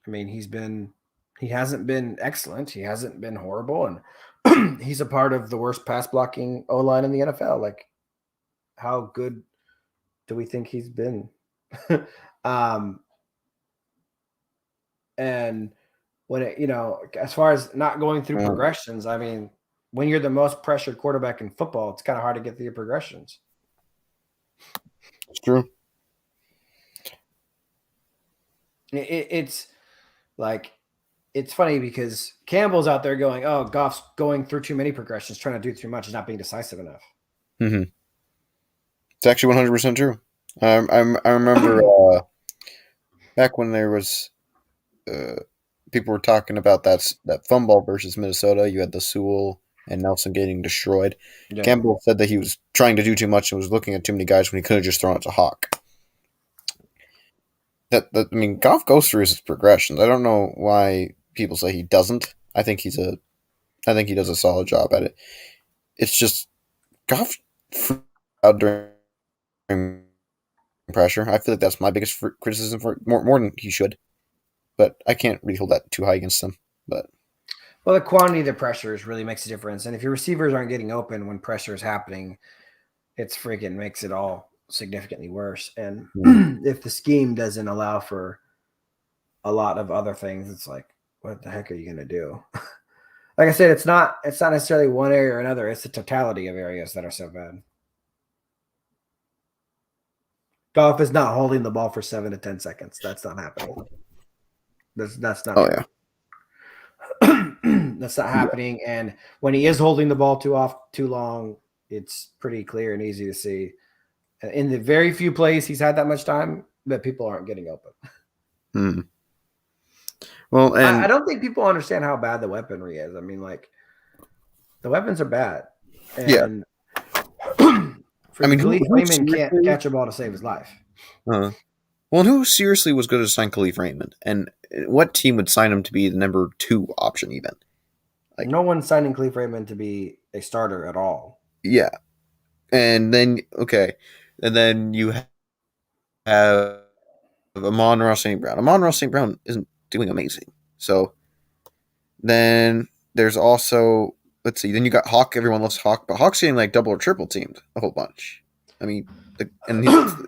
I mean, he hasn't been excellent. He hasn't been horrible. And he's a part of the worst pass blocking O-line in the NFL. Like, how good do we think he's been? And when it, as far as not going through progressions, I mean, when you're the most pressured quarterback in football, it's kind of hard to get through your progressions. It's true. It's like it's funny because Campbell's out there going, "Oh, Goff's going through too many progressions, trying to do too much, is not being decisive enough." Mm-hmm. It's actually 100% true. I remember back when there was uh, people were talking about that fun ball versus Minnesota. You had the Sewell and Nelson getting destroyed. Yeah. Campbell said that he was trying to do too much and was looking at too many guys when he could have just thrown it to Hawk. I mean, Goff goes through his progressions. I don't know why people say he doesn't. I think he does a solid job at it. It's just Goff freaked out during pressure. I feel like that's my biggest criticism for more than he should. But I can't really hold that too high against him. But Well, the quantity of the pressures really makes a difference. And if your receivers aren't getting open when pressure is happening, it's freaking makes it all significantly worse. And if the scheme doesn't allow for a lot of other things, it's like, what the heck are you going to do? Like I said, it's not necessarily one area or another. It's the totality of areas that are so bad. Goff is not holding the ball for 7 to 10 seconds. That's not happening. That's not. oh yeah. That's not happening. And when he is holding the ball too long, it's pretty clear and easy to see. In the very few plays he's had that much time, that people aren't getting open. Hmm. Well, and I don't think people understand how bad the weaponry is. I mean, like, the weapons are bad. And I mean, Khalif who Raymond can't seriously- catch a ball to save his life. well, and who seriously was going to sign Khalif Raymond? And what team would sign him to be the number 2 option even? Like- No one's signing Khalif Raymond to be a starter at all. Yeah. And then, you have Amon-Ra St. Brown. Amon-Ra St. Brown isn't doing amazing. So then there's also, let's see, then you got Hawk. Everyone loves Hawk, but Hawk's getting like double or triple teamed a whole bunch. I mean,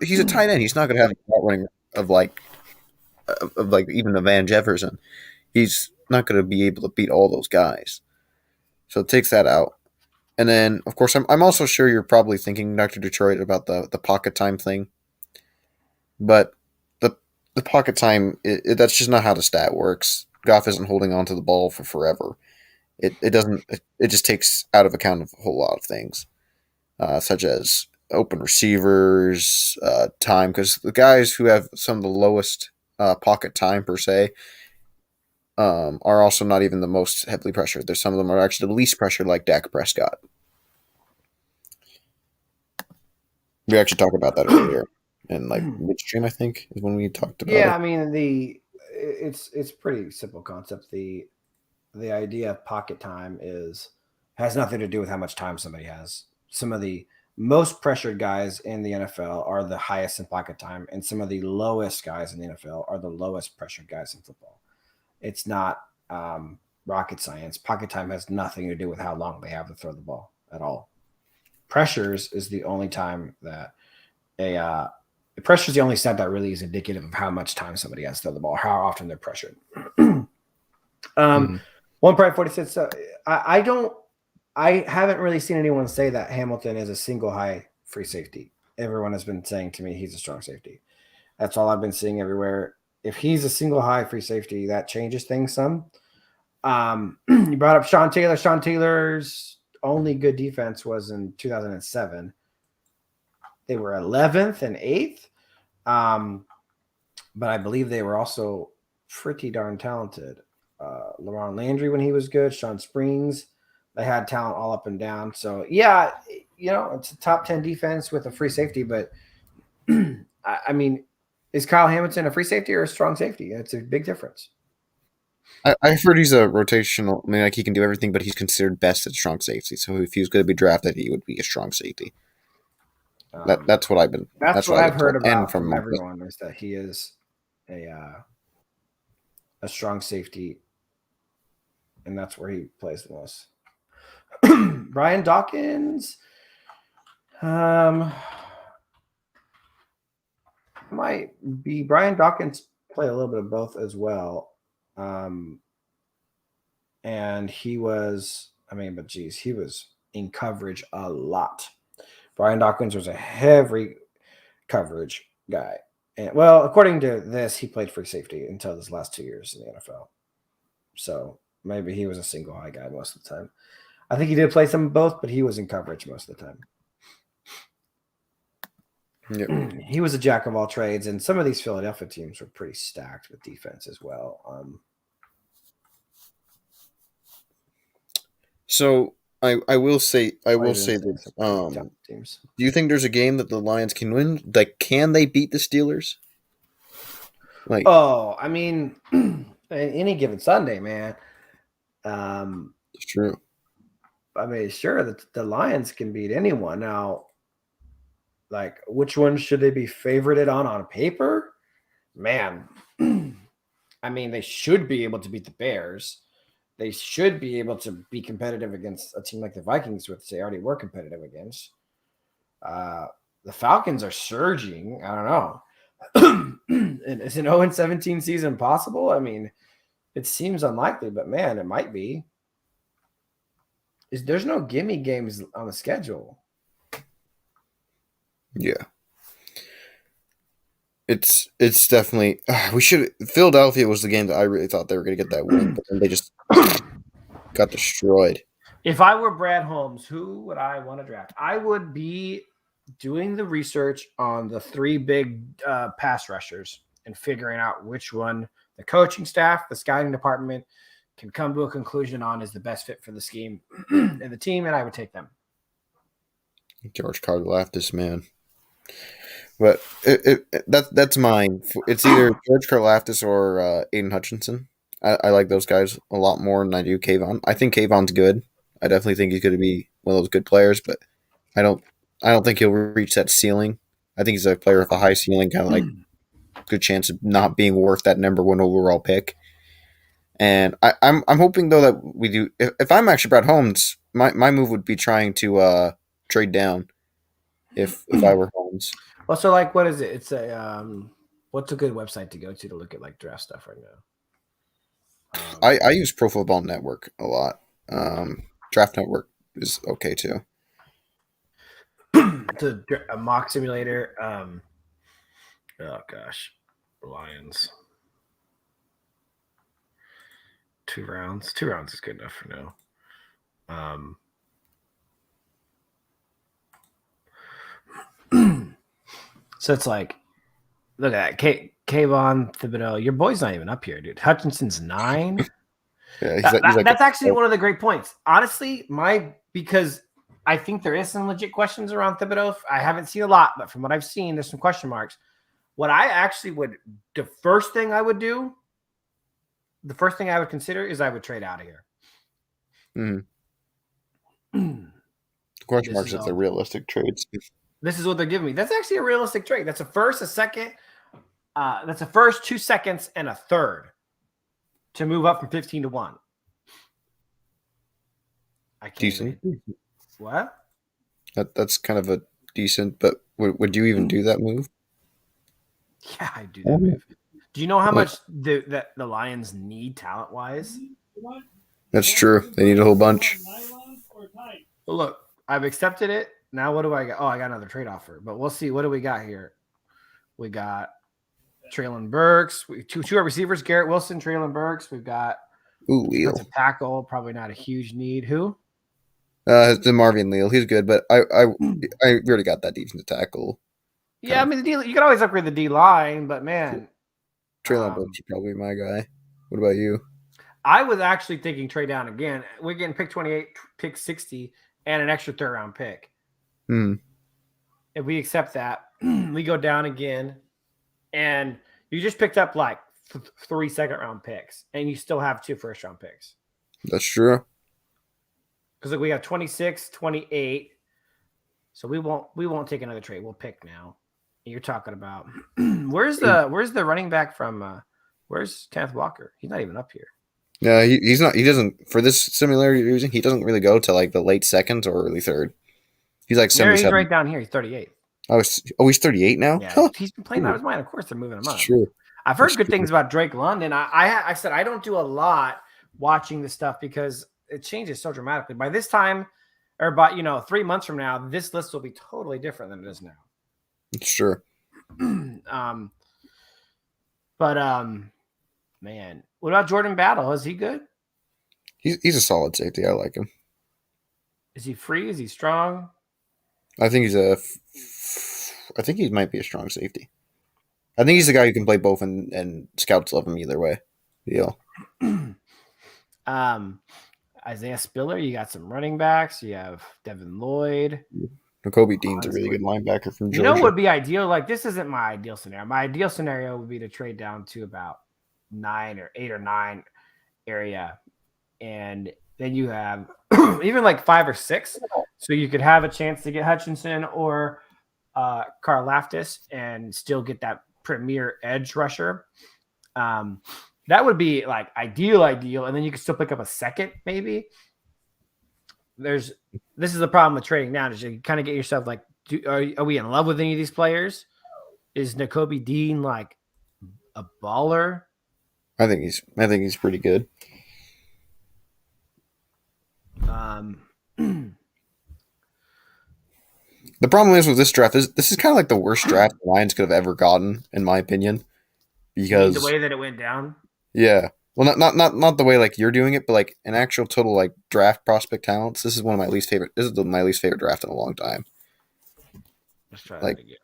he's a tight end. He's not going to have a route running of like even the Van Jefferson. He's not going to be able to beat all those guys. So it takes that out. And then, of course, I'm also sure you're probably thinking, Dr. Detroit, about the pocket time thing. But the pocket time, that's just not how the stat works. Goff isn't holding on to the ball for forever. It doesn't. It just takes out of account of a whole lot of things, such as open receivers, time. Because the guys who have some of the lowest pocket time per se are also not even the most heavily pressured. There's some of them are actually the least pressured, like Dak Prescott. We actually talked about that earlier, in like midstream, I think, is when we talked about it. Yeah, I mean it's pretty simple concept. The idea of pocket time has nothing to do with how much time somebody has. Some of the most pressured guys in the NFL are the highest in pocket time, and some of the lowest guys in the NFL are the lowest pressured guys in football. It's not rocket science. Pocket time has nothing to do with how long they have to throw the ball at all. Pressures is the only time that pressure is the only stat that really is indicative of how much time somebody has to throw the ball, how often they're pressured. One Pride 46. I haven't really seen anyone say that Hamilton is a single high free safety. Everyone has been saying to me he's a strong safety. That's all I've been seeing everywhere. If he's a single high free safety, that changes things some. You brought up Sean Taylor. Sean Taylor's only good defense was in 2007. They were 11th and 8th. But I believe they were also pretty darn talented. LaRon Landry when he was good, Sean Springs, they had talent all up and down. So yeah, it's a top 10 defense with a free safety, but I mean, is Kyle Hamilton a free safety or a strong safety? It's a big difference. I've heard he's a rotational. I mean, like he can do everything, but he's considered best at strong safety. So if he was going to be drafted, he would be a strong safety. That's what I've been. That's what I've heard told. about And from everyone is that he is a strong safety, and that's where he plays the most. Brian Dawkins, might be Brian Dawkins play a little bit of both as well. And he was, he was in coverage a lot. Brian Dawkins was a heavy coverage guy. And well, according to this, he played free safety until his last 2 years in the NFL. So maybe he was a single high guy most of the time. I think he did play some of both, but he was in coverage most of the time. Yep. He was a jack of all trades, and some of these Philadelphia teams were pretty stacked with defense as well. So I will say Ravens, this. top teams. Do you think there's a game that the Lions can win? Like, can they beat the Steelers? Like, Oh, I mean, any given Sunday, man. it's true. I mean, sure, the Lions can beat anyone. Now, like, which one should they be favorited on paper? Man, I mean, they should be able to beat the Bears. They should be able to be competitive against a team like the Vikings, which they already were competitive against. The Falcons are surging. I don't know. Is an 0-17 season possible? I mean, it seems unlikely, but man, it might be. There's no gimme games on the schedule. Yeah. It's definitely we should. Philadelphia was the game that I really thought they were going to get that win, but then they just got destroyed. If I were Brad Holmes, who would I want to draft? I would be doing the research on the 3 big pass rushers and figuring out which one the coaching staff, the scouting department can come to a conclusion on is the best fit for the scheme and the team, and I would take them. George Karlaftis, man. But that's mine. It's either George Karlaftis or Aiden Hutchinson. I like those guys a lot more than I do Kayvon. I think Kayvon's good. I definitely think he's going to be one of those good players, but I don't think he'll reach that ceiling. I think he's a player with a high ceiling, kind of like good chance of not being worth that number 1 overall pick. And I'm hoping though that we do. If I'm actually Brad Holmes, my move would be trying to trade down. If I were Holmes. Well, so like, what is it? It's a what's a good website to go to look at like draft stuff right now? I use Pro Football Network a lot. Draft Network is okay too. It's a mock simulator. Oh gosh, Lions. 2 rounds. 2 rounds is good enough for now. So it's like, look at that. Kayvon Thibodeau. Your boy's not even up here, dude. Hutchinson's 9. Yeah, that's actually one of the great points. Honestly, because I think there is some legit questions around Thibodeau. I haven't seen a lot, but from what I've seen, there's some question marks. What I actually would, the first thing I would consider is I would trade out of here. The question marks if they're realistic trades. This is what they're giving me. That's actually a realistic trade. That's a first, a second. That's a first, 2 seconds, and a third to move up from 15 to 1. I can't. Decent. What? That's kind of a decent, but would you even do that move? Yeah, I do that move. Do you know how much the Lions need talent-wise? That's true. They need a whole bunch. Well, look, I've accepted it. Now what do I got? Oh, I got another trade offer, but we'll see. What do we got here? We got Traylon Burks. Two receivers, Garrett Wilson, Traylon Burks. We've got Leal. That's a tackle, probably not a huge need. Who? The Marvin Leal. He's good, but I already got that defensive tackle. Yeah, I mean, you can always upgrade the D line, but man. Traylon Burks is probably my guy. What about you? I was actually thinking trade down again. We're getting pick 28, pick 60, and an extra 3rd round pick. If we accept that, we go down again, and you just picked up like 3 second-round picks, and you still have 2 first-round picks. That's true. Because we got 26, 28, so we won't take another trade. We'll pick now. You're talking about where's the running back from? Where's Kenneth Walker? He's not even up here. Yeah, he's not. He doesn't for this similarity you're using. He doesn't really go to like the late 2nd or early 3rd. He's like 77. He's right down here. He's 38. He's 38 now? Yeah, he's been playing out of his mind. Of course, they're moving him up. True. I've heard good things about Drake London. I said I don't do a lot watching this stuff because it changes so dramatically. By this time, or by 3 months from now, this list will be totally different than it is now. It's true. um, but man, what about Jordan Battle? Is he good? He's a solid safety. I like him. Is he free? Is he strong? I think I think he might be a strong safety. I think he's the guy who can play both, and scouts love him either way. Deal. Isaiah Spiller. You got some running backs. You have Devin Lloyd. Kobe Dean's a really good linebacker from Georgia. You know what would be ideal? Like, this isn't my ideal scenario. My ideal scenario would be to trade down to about 8 or 9 area, and then you have even like 5 or 6, so you could have a chance to get Hutchinson or Karlaftis and still get that premier edge rusher. That would be like ideal, and then you could still pick up a second maybe. This is the problem with trading down, is you kind of get yourself like, are we in love with any of these players? Is Nakobe Dean like a baller? I think he's pretty good. The problem is with this draft is this is kind of like the worst draft the Lions could have ever gotten, in my opinion. Because the way that it went down. Yeah. Well, not the way like you're doing it, but like an actual total like draft prospect talents. This is one of my least favorite. This is my least favorite draft in a long time. Let's try like, that again.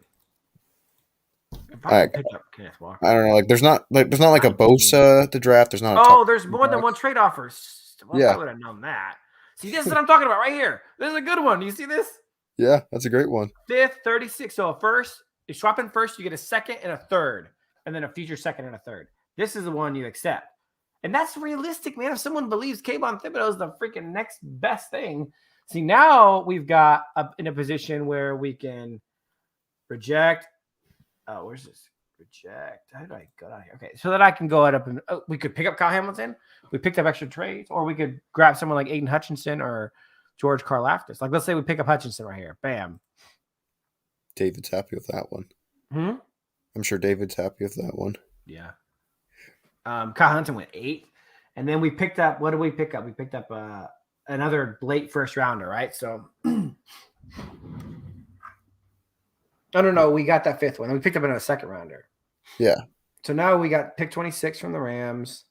If I pick up Kenneth Walker. I don't know. Like there's not like a Bosa to draft. There's not. There's more than one trade offers. Well, yeah, I would have known that. See, this is what I'm talking about right here. This is a good one. You see this? Yeah, that's a great one. 5th, 36. So a first, you swap in first, you get a second and a third, and then a future second and a third. This is the one you accept. And that's realistic, man. If someone believes Kayvon Thibodeau is the freaking next best thing. See, now we've got in a position where we can reject. Oh, where's this? Reject. How did I go down here? Okay, so that I can go up and we could pick up Kyle Hamilton. We picked up extra trades, or we could grab someone like Aiden Hutchinson or George Karlaftis. Like, let's say we pick up Hutchinson right here. Bam. David's happy with that one. I'm sure David's happy with that one. Yeah. Kyle Hunter went 8, and then we picked up. What did we pick up? We picked up another late first rounder, right? So I don't know. We got that 5th one. And we picked up another second rounder. Yeah. So now we got pick 26 from the Rams.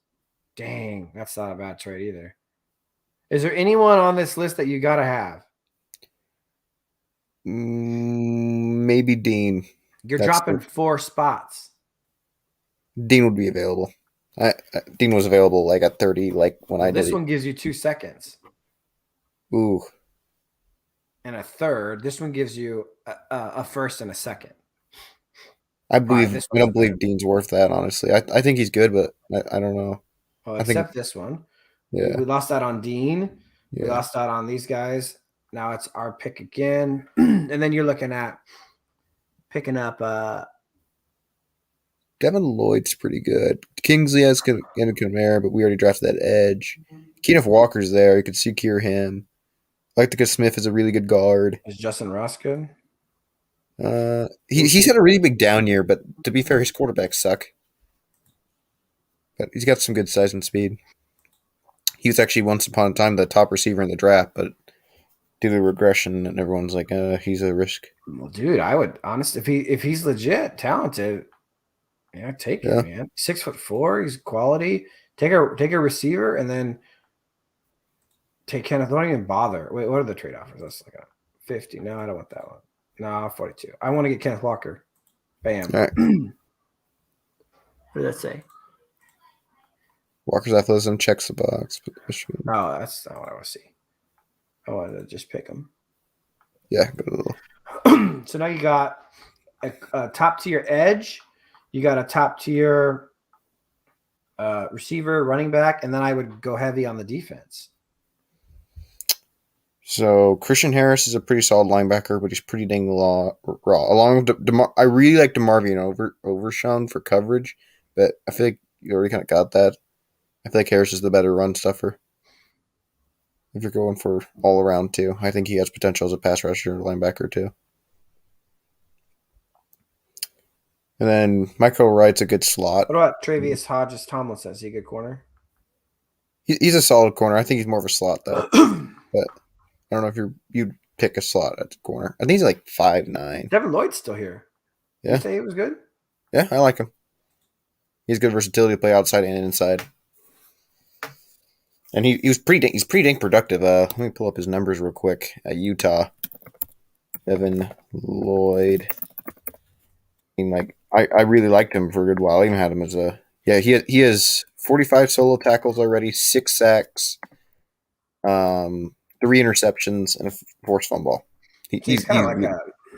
Dang, that's not a bad trade either. Is there anyone on this list that you gotta have? Maybe Dean. You're dropping 4 spots. Dean would be available. Dean was available like at 30, like when I did it. This one gives you 2 seconds. Ooh. And a third. This one gives you a first and a second. I don't believe Dean's worth that, honestly. I think he's good, but I don't know. Well, except this one. Yeah. We lost that on Dean. Yeah. We lost that on these guys. Now it's our pick again. And then you're looking at picking up Devin Lloyd's pretty good. Kingsley has Kamara, but we already drafted that edge. Kenneth Walker's there. You could secure him. I like to get Smith as a really good guard. Is Justin Ross good? He's had a really big down year, but to be fair, his quarterbacks suck. But he's got some good size and speed. He was actually once upon a time the top receiver in the draft, but due to regression, and everyone's like, he's a risk. Well, dude, I would honestly, if he's legit talented, yeah, take it, man. 6'4", he's quality. Take a receiver and then take Kenneth. Don't even bother. Wait, what are the trade offers? That's like a 50. No, I don't want that one. No, 42. I want to get Kenneth Walker. Bam. All right. What did that say? Walker's athleticism checks the box. Oh, that's not what I want to see. I wanted to just pick him. Yeah. So now you got a top tier edge. You got a top tier receiver, running back, and then I would go heavy on the defense. So Christian Harris is a pretty solid linebacker, but he's pretty dang raw. Along with I really like DeMarvion Overshown for coverage, but I feel like you already kind of got that. I feel like Harris is the better run stuffer. If you're going for all around too, I think he has potential as a pass rusher and linebacker too. And then Michael Wright's a good slot. What about Travius Hodges Tomlinson? Is he a good corner? He's a solid corner. I think he's more of a slot though. But I don't know if you'd pick a slot at the corner. I think he's like 5'9". Devin Lloyd's still here. You Yeah, say he was good? yeah, I like him. He's good versatility to play outside and inside. And he's pretty dang productive. Let me pull up his numbers real quick at Utah. Evan Lloyd. I mean, like I really liked him for a good while. I even had him as a he has 45 solo tackles already, 6 sacks, 3 interceptions, and a forced fumble. So he's kind of He's like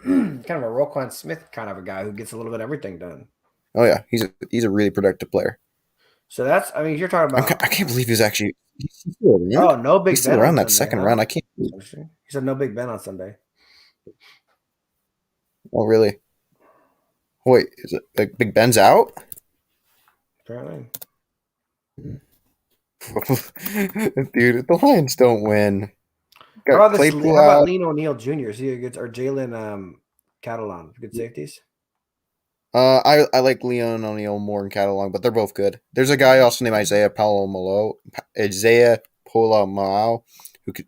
really, a kind of a Roquan Smith kind of a guy who gets a little bit of everything done. oh yeah, he's a really productive player. So that's, I mean, you're talking about, I can't believe he's still oh, around. no He's Big still Ben on around that Sunday, second huh? round. I can't. That's interesting. He said no Big Ben on Sunday. Oh really? Wait, is it like Big Ben's out? Apparently. Dude, if the Lions don't win, How got about this? Claypool How about out. Lino O'Neal Jr.? Is he a good, or Jalen Catalan? Good safeties. I like Leon O'Neal more than Catalong, but they're both good. There's a guy also named Isaiah Polamalu,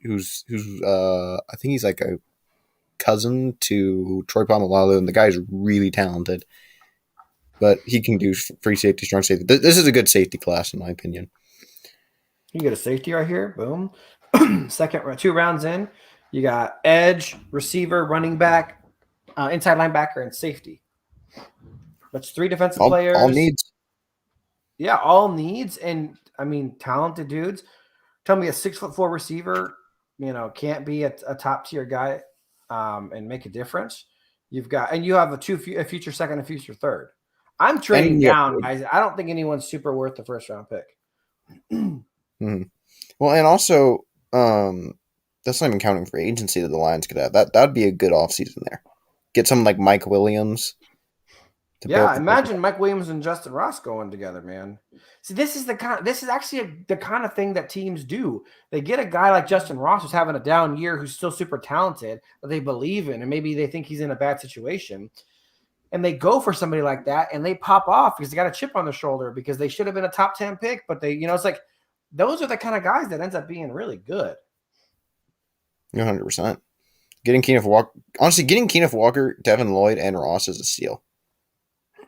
who's I think he's like a cousin to Troy Polamalu, and the guy's really talented. But he can do free safety, strong safety. This is a good safety class, in my opinion. You get a safety right here. Boom. Second, 2 rounds in, you got edge, receiver, running back, inside linebacker, and safety. That's 3 defensive players. All needs. Yeah, all needs, and I mean talented dudes. Tell me a 6'4" receiver, can't be a top tier guy, and make a difference. You have a future second, a future third. I'm trading down, guys. I don't think anyone's super worth the first round pick. Mm-hmm. Well, and also, that's not even counting for agency that the Lions could have. That'd be a good offseason there. Get someone like Mike Williams. Yeah, imagine Mike Williams and Justin Ross going together, man. See, this is actually the kind of thing that teams do. They get a guy like Justin Ross who's having a down year, who's still super talented, that they believe in, and maybe they think he's in a bad situation. And they go for somebody like that, and they pop off because they got a chip on their shoulder because they should have been a top 10 pick, but it's like those are the kind of guys that ends up being really good. 100%. Getting Kenneth Walker, Devin Lloyd, and Ross is a steal.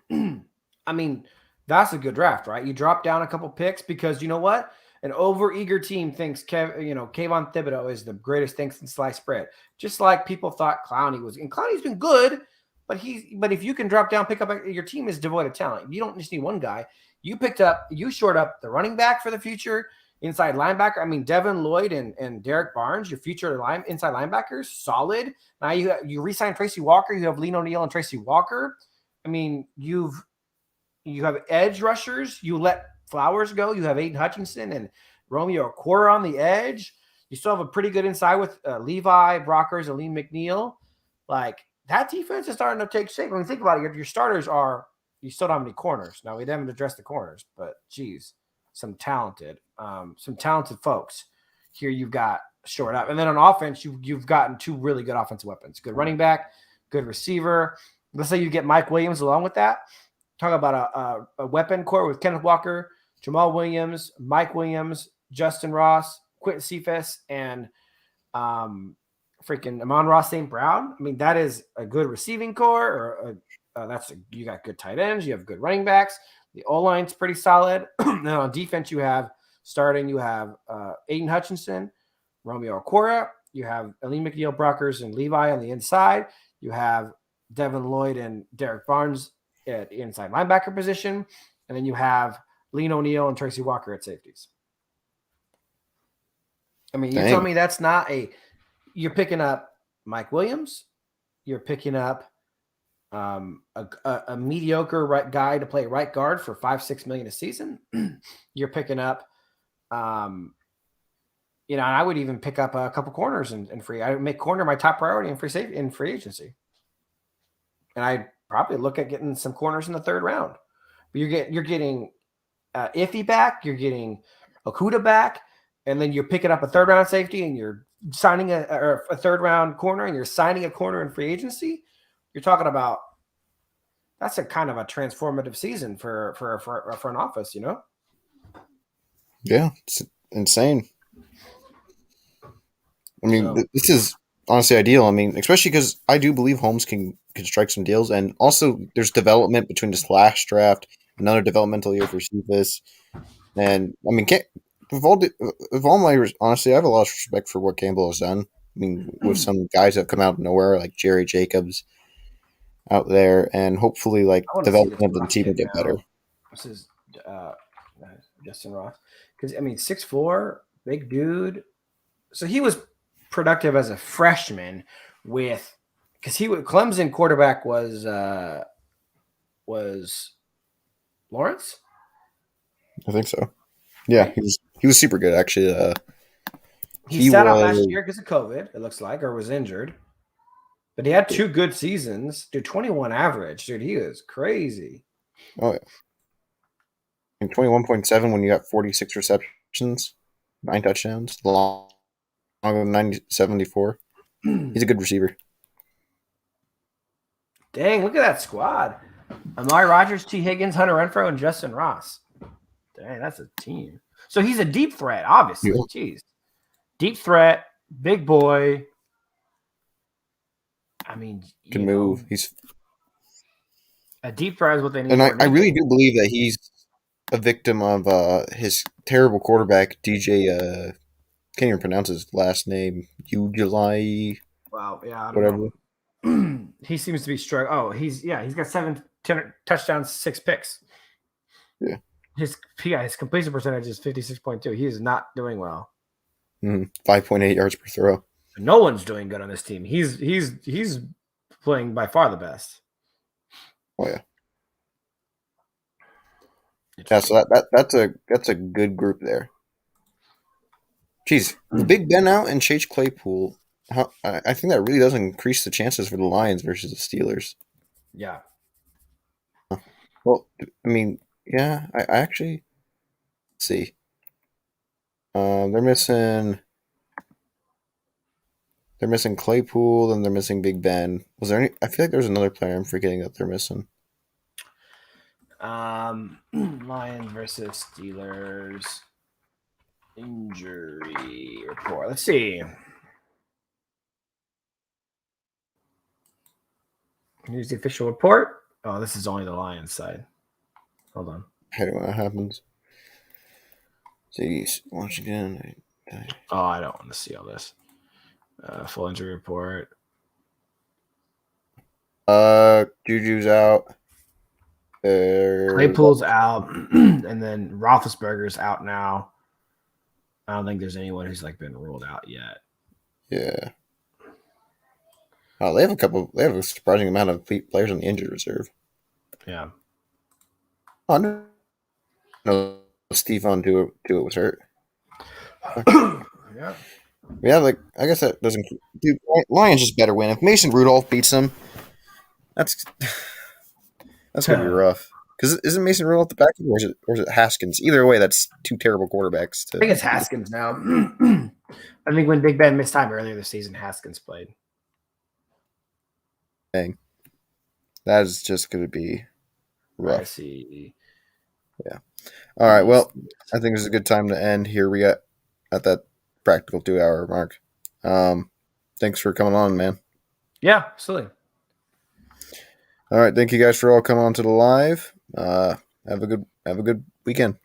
I mean, that's a good draft, right? You drop down a couple picks because you know what? An overeager team thinks Kayvon Thibodeau is the greatest thing since sliced bread. Just like people thought Clowney was, and Clowney's been good, but if you can drop down, pick up, your team is devoid of talent. You don't just need one guy. You shored up the running back for the future, inside linebacker. I mean, Devin Lloyd and Derek Barnes, your future inside linebackers, solid. Now you re-sign Tracy Walker. You have Lino O'Neal and Tracy Walker. I mean, you have edge rushers. You let Flowers go. You have Aiden Hutchinson and Romeo Okwara on the edge. You still have a pretty good inside with Levi, Brockers, and Lee McNeil. Like, that defense is starting to take shape. When you think about it, your starters you still don't have any corners. Now, we haven't addressed the corners, but geez, some talented folks here you've got short up. And then on offense, you've gotten 2 really good offensive weapons. Good running back, good receiver. Let's say you get Mike Williams along with that. Talk about a weapon core with Kenneth Walker, Jamal Williams, Mike Williams, Justin Ross, Quentin Cephas, and freaking Amon-Ra St. Brown. I mean, that is a good receiving core. You got good tight ends. You have good running backs. The O-line's pretty solid. Then on defense, you have Aiden Hutchinson, Romeo Okwara. You have Lee McNeil, Brockers, and Levi on the inside. You have Devin Lloyd and Derek Barnes at inside linebacker position. And then you have Lino O'Neal and Tracy Walker at safeties. I mean, you tell me that's not you're picking up Mike Williams. You're picking up a mediocre right guy to play right guard for $5-6 million a season. You're picking up, and I would even pick up a couple corners in free. I would make corner my top priority in free agency. And I'd probably look at getting some corners in the 3rd round. But you're getting Iffy back, you're getting Okudah back, and then you're picking up a 3rd round safety, and you're signing a 3rd round corner, and you're signing a corner in free agency. You're talking about that's a kind of a transformative season for a front office, Yeah, it's insane. I mean, this is honestly ideal. I mean, especially because I do believe Holmes can could strike some deals. And also, there's development between this last draft, another developmental year for Cephas. And I mean, honestly, I have a lot of respect for what Campbell has done. I mean, with some guys that have come out of nowhere, like Jerry Jacobs out there, and hopefully, like, I want to see this development of the Ross team will kid get now. better. This is Justin Ross. Because, I mean, 6'4", big dude. So he was productive as a freshman because Clemson quarterback was Lawrence. I think so. Yeah, he was super good actually. He sat out last year because of COVID, it looks like, or was injured. But he had 2 good seasons. Dude, 21 average. Dude, he is crazy. Oh, yeah. And 21.7 when you got 46 receptions, 9 touchdowns, long of 74. He's a good receiver. Dang, look at that squad. Amari Rogers, T. Higgins, Hunter Renfrow, and Justin Ross. Dang, that's a team. So he's a deep threat, obviously. Yeah. Jeez. Deep threat, big boy. I mean, Can move. He's a deep threat is what they need. And I really do believe that he's a victim of his terrible quarterback, DJ. Can't even pronounce his last name. Ujulai. Wow, yeah, I don't whatever. know. He seems to be struggling. Oh, he's got 7 touchdowns, 6 picks. Yeah. His completion percentage is 56.2. He is not doing well. 5.8 yards per throw. No one's doing good on this team. He's playing by far the best. Oh yeah. Yeah, so that's a good group there. Jeez, with Big Ben out and Chase Claypool, I think that really does increase the chances for the Lions versus the Steelers. Yeah. Well, I mean, yeah, I actually see. They're missing Claypool, and they're missing Big Ben. Was there any? I feel like there's another player I'm forgetting that they're missing. Lions versus Steelers injury report. Let's see. Here's the official report. Oh, this is only the Lions side. Hold on. I hate it when that happens. See, once again. Oh, I don't want to see all this. Full injury report. Juju's out. Claypool's out, and then Roethlisberger's out now. I don't think there's anyone who's been ruled out yet. Yeah. Oh, they have a surprising amount of players on the injured reserve. Yeah. Oh, no, Stephon Tuitt was hurt. Yeah. Yeah, I guess that doesn't. Dude, Lions just better win. If Mason Rudolph beats them, that's gonna be rough. Because isn't Mason Rudolph the backup, or is it Haskins? Either way, that's 2 terrible quarterbacks. I think it's Haskins now. I think when Big Ben missed time earlier this season, Haskins played. Dang. That is just going to be rough. I see. Yeah. All right. Well, I think this is a good time to end here. We got at that practical 2-hour mark. Thanks for coming on, man. Yeah, absolutely. All right. Thank you guys for all coming on to the live. Have a good weekend.